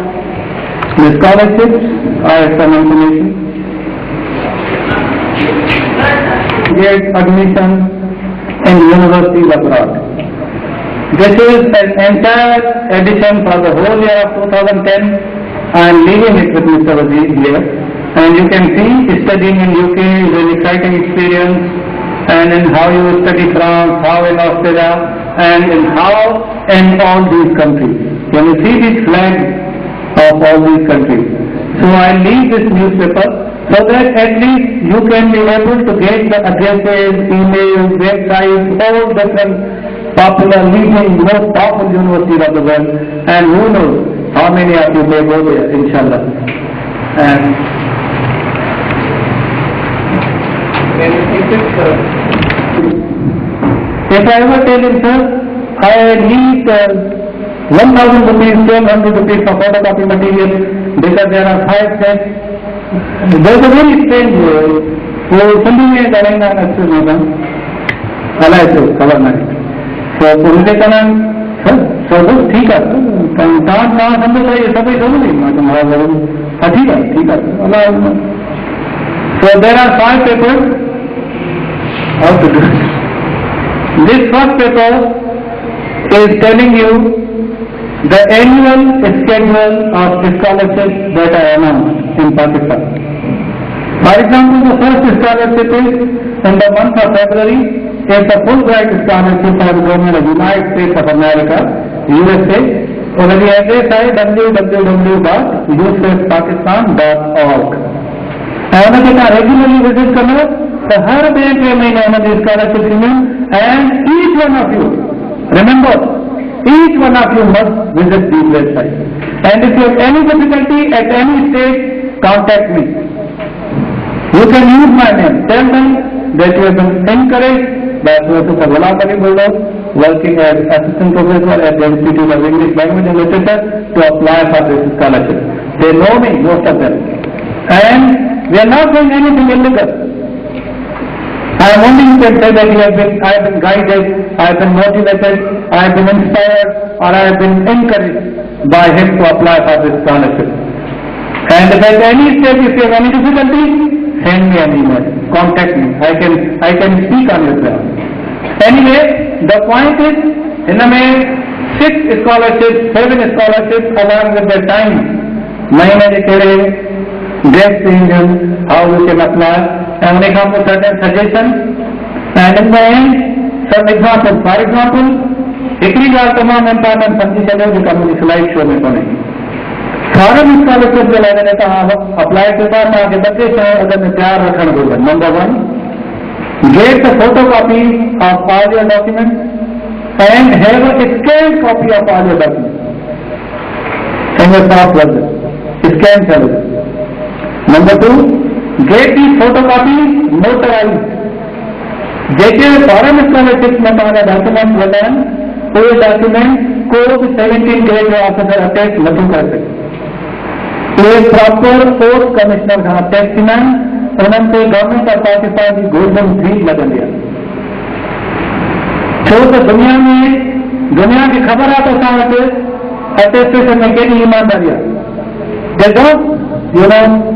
the scholarships, I have some information. Get admission in universities abroad. This is an entire edition for the whole year of 2010. I am leaving it with Mr. Wazir here. And you can see studying in UK is an exciting experience, and in how you study France, how in Australia, and in how in all these countries. When you see these flags of all these countries. So I leave this newspaper so that at least you can be able to get the addresses, emails, websites, all different popular, leading, most powerful universities of the world, and who knows how many of you may go there, inshallah. And if I ever tell him, sir, I need 1,000 rupees, 1,200 rupees for photocopy material because there are 5 sets, there's a very strange way. वो समझ में करेंगे अच्छे होगा, अलाय तो खबर नहीं. तो उनके कारण सर सब ठीक है, कहाँ समझ रहे ये सभी जरूर नहीं, मैं तुम्हारा जरूर ठीक है अलाय. So there are 5 papers. How to do it? This first paper is telling you the annual schedule of scholarships that are announced in Pakistan. For example, the first scholarship is in the month of February. It's a Fulbright scholarship for the government of the United States of America, USA. और the address है www.usspakistan.org. और उन्हें regularly visit करना. So हर bank में महीने हमारे scholarship में, and each one of you, remember, each one of you must visit these websites. And if you have any difficulty at any stage, contact me. You can use my name. Tell them that you have been encouraged by Professor Ghulam Ali Buldo, working as assistant professor at the Institute of English Language and Literature, to apply for this scholarship. They know me, most of them. And we are not doing anything illegal. I am only you can say that I have been guided, I have been motivated, I have been inspired, or I have been encouraged by him to apply for this scholarship. And if at any stage if you have any difficulty, send me an email, contact me. I can speak on your behalf. Anyway, the point is, in the main 6 scholarships, 7 scholarships along with the time, महीने के dress changes, how we can apply. And when it comes to certain suggestions, and in the end, some examples. For example, एकरी बार तमाम employment समझी चले जो community slide show में बने. Foreign scholarship जो लगे रहता है अप्लाई के बाद आगे बच्चे चाहे अगर में तैयार रखना होगा. Number 1, get the photocopy of all your documents and have a scanned copy of all your documents in the soft version. Scan चलो. Number 2, get the photocopy notarized. जैसे फॉरेन स्कॉलरशिप में हमारे डॉक्यूमेंट होते हैं, वो डॉक्यूमेंट को 17 grade officer attach नहीं कर सकते. ये प्रॉपर पोस्ट कमिश्नर का टेस्टिमन उन्होंने गवर्नमेंट ऑफ पाकिस्तान की गोल्डन फीस लगा दिया. तो दुनिया की खबर आता था अटेस्टेशन में केली ईमानदारी. They don't,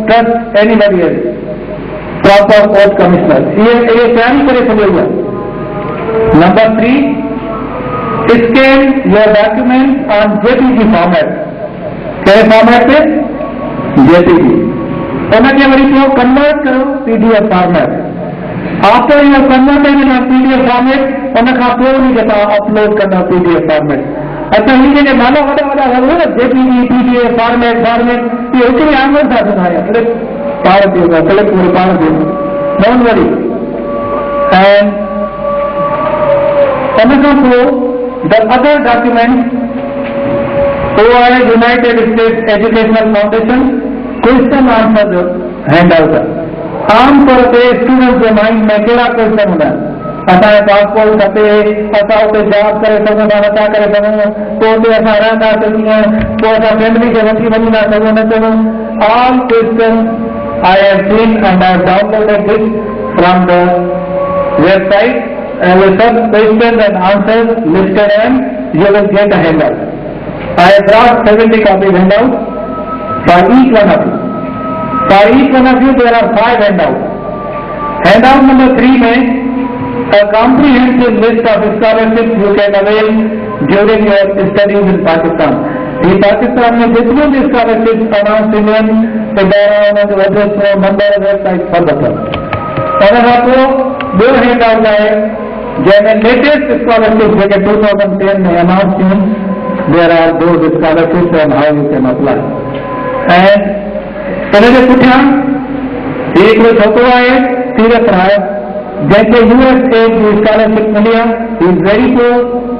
trust anybody else. Proper post commissioner. ये तैयारी करे चलेगा. Number 3, scan your documents on JPG format. क्या फॉर्मेट पे? JPG. उन्हें वरी को कन्वर्ट करो PDF format. After you have converted in a PDF format, उन्हें खापो नहीं देता अपलोड करना PDF format. अच्छा ये जो मानो वाला है ना JPG, PDF format ये उतनी आमद था सुनाया. पार देगा, कलेक्ट पूरे पार देगा. Don't worry. And the other documents, OI United States Educational Foundation question answer जो हैंडआउट है आमतौर ते स्टूडेंट जे माइंड में कहिड़ा क्वेश्चन हूंदा आहिनि असांखे पासपोर्ट खपे असां उते जॉब करे सघूं था नथा करे सघूं पोइ उते असां रहंदासीं कीअं पोइ असां फैमिली खे वठी वञी था सघूं न सघूं all question I have seen and I have downloaded this from the website and with some questions and answers listed and you will get a handout. I have brought 70 copies handout for each one of you. For each one of you there are 5 handouts. Handout number 3 में a comprehensive list of scholarships you can avail during your studies in Pakistan. In Pakistan में जितने भी scholarships announce इन इदारों में वजह से number website पर बताओ और आपको 2 हैंडआउट आए जैसे लेटेस्ट स्कॉलरशिप जो कि 2010 में अनाउंस हुई there are 2 scholarships and how you can apply and इनके पुठियां एक छोकिरो आहे सीरत राय जैसे यूएसए की स्कॉलरशिप मिली है इज वेरी पोर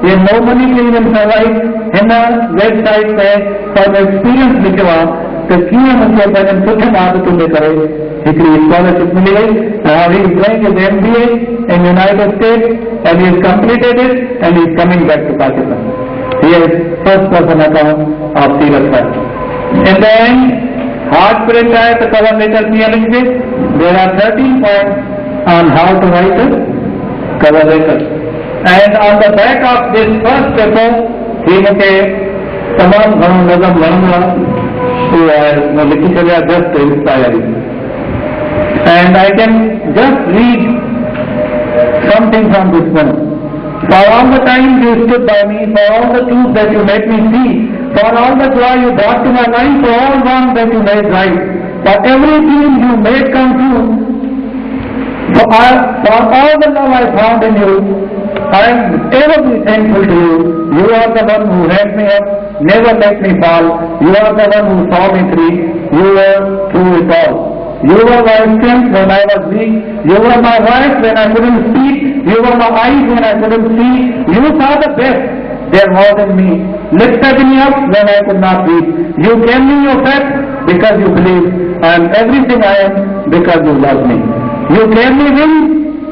ये नो मनी कैन इन सर्वाइव हिन वेबसाइट पे फॉर एक्सपीरियंस लिखियो आहे त कीअं मूंखे पंहिंजनि सुठियुनि आदतुनि जे करे हिकिड़ी स्कॉलरशिप मिली वई Now he is doing his MBA in United States and he has completed it and he is coming back to Pakistan. He is first person account of Swelict Thatta. In the end, hard print है तो cover letter कीअं लिखिजे There are 13 points on how to write a cover letter. And on the back of this first paper, he मूंखे तमामु घणो नज़म वणंदो आहे मां लिखी छॾिया just inspiring. And I can just read something from this one. For all the times you stood by me, for all the truth that you made me see, for all the joy you brought to my life, for all wrong that you made right, for everything you made come true, for all the love I found in you, I am ever be thankful to you. You are the one who held me up, never let me fall. You are the one who saw me free. You were through it all. You were my strength when I was weak. You were my voice when I couldn't speak. You were my eyes when I couldn't see. You saw the best there was in me. Lifted me up when I could not breathe. You gave me your faith because you believe. I am everything I am because you love me. You gave me wings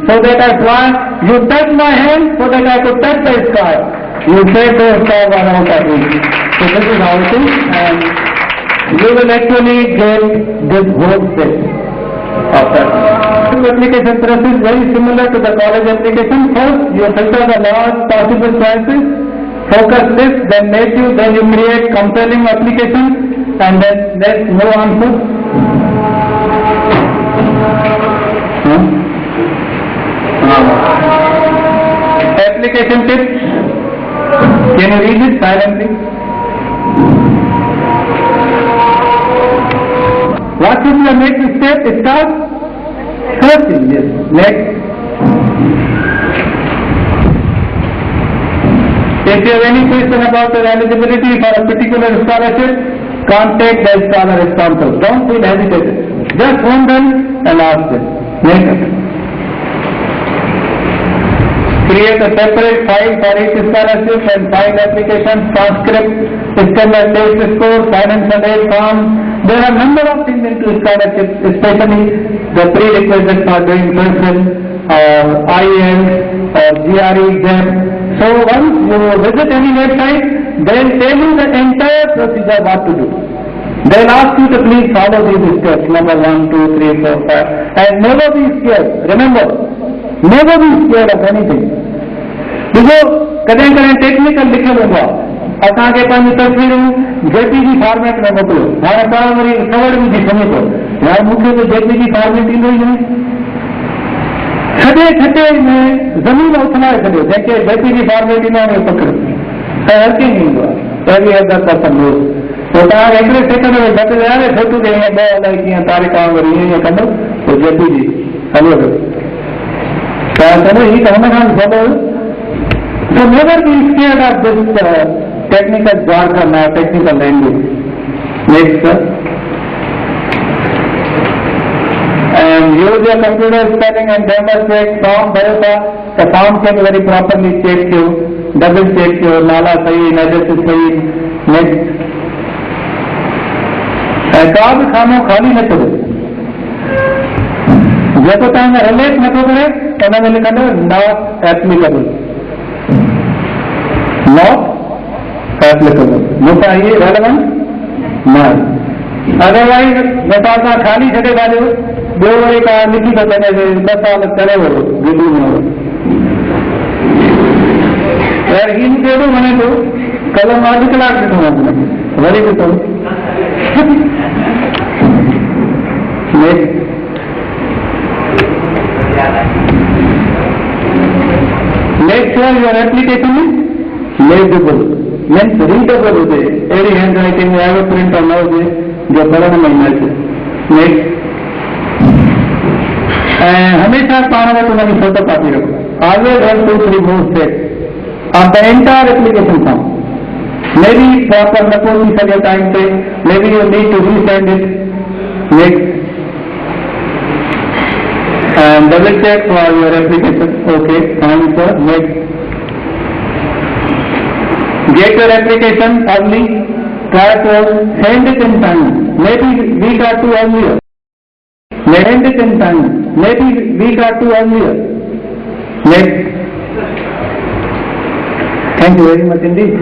so that I fly. You touched my hand so that I could touch the sky. You said the sky was out of reach. So this is how it is, and you will actually get this whole set of that. The application process is very similar to the college application. First, you filter the large possible choices, focus this, then native, then you create compelling application, and then let's move on to application tips. Can you read it silently? What is your next step? Start searching. Yes. Next. If you have any question about your eligibility for a particular scholarship, contact the scholar sponsor. Don't feel hesitated. Just phone them and ask them. Next. Create a separate file for each scholarship and file applications, transcript, standard test score, financial aid form. There are a number of things into scholarships, especially the prerequisites for doing person or IELTS or GRE exam. So once you visit any website, they'll tell you the entire procedure what to do. They'll ask you to please follow these steps, number 1, 2, 3, 4, 5, and never be scared. Remember, never be scared of anything. देखो कदें कदें technical लिखियल हूंदो आहे असांखे पंहिंजी तस्वीरूं JPG format में मोकिलियो हाणे पाण वरी ख़बर विझी सघे थो यार मूंखे त जेपीजी फॉर्मेट ईंदो ई न छॾे छॾे में ज़मीन उथलाए छॾियो जंहिंखे जेपीजी फॉर्मेट ईंदो आहे पकड़ियो त हर कंहिंखे ईंदो आहे एवरी अदर पर्सन नोज़ पोइ तव्हां हिकिड़े सेकंड में घटि विहारे फोटू ॾे ईअं ॿ अलाए कीअं तारीख़ वरी ईअं कंदो पोइ जेपीजी हलो त चलो ही त हुन खां सभु So never be scared of this technical jargon or technical language. Next, and use your computer spelling and grammar check. Form bhayota, the form check very properly check you, double check you, nala sahi, address sahi. Next, का बि खानो ख़ाली न छॾो, जेको तव्हां relate नथो करे हुन में लिखंदो नॉट एप्लीकेबल, नॉट एप्लीकेबल, मूंसां इहे रेलेवेंट न आहे। अदरवाइज मिसाल सां ख़ाली छॾे छॾियो, ॿियो वरी का लिखी थो सघे 2 साल करे वियो दिल्ली में, ही मूंखे एॾो वणे थो, कल्ह मां 2 कलाक ॾिठो वरी ॾिठो। Make sure your application is legible, means readable हुजे, अहिड़ी हैंड राइटिंग में अहिड़ो प्रिंट न हुजे जो पढ़ण में न अचे। नेक्स्ट, ऐं हमेशा पाण वटि हुनजी फोटो कॉपी रखो। Always have 2-3 more steps of the entire application form. Maybe proper न पहुंची सघे टाइम ते, maybe you need to resend it. Next, and double check for your application. Okay, thanks sir. Next, get your application early. Try to send it in time. Maybe week or 2 earlier. Send it in time. Maybe week or 2 earlier. Next, thank you very much indeed.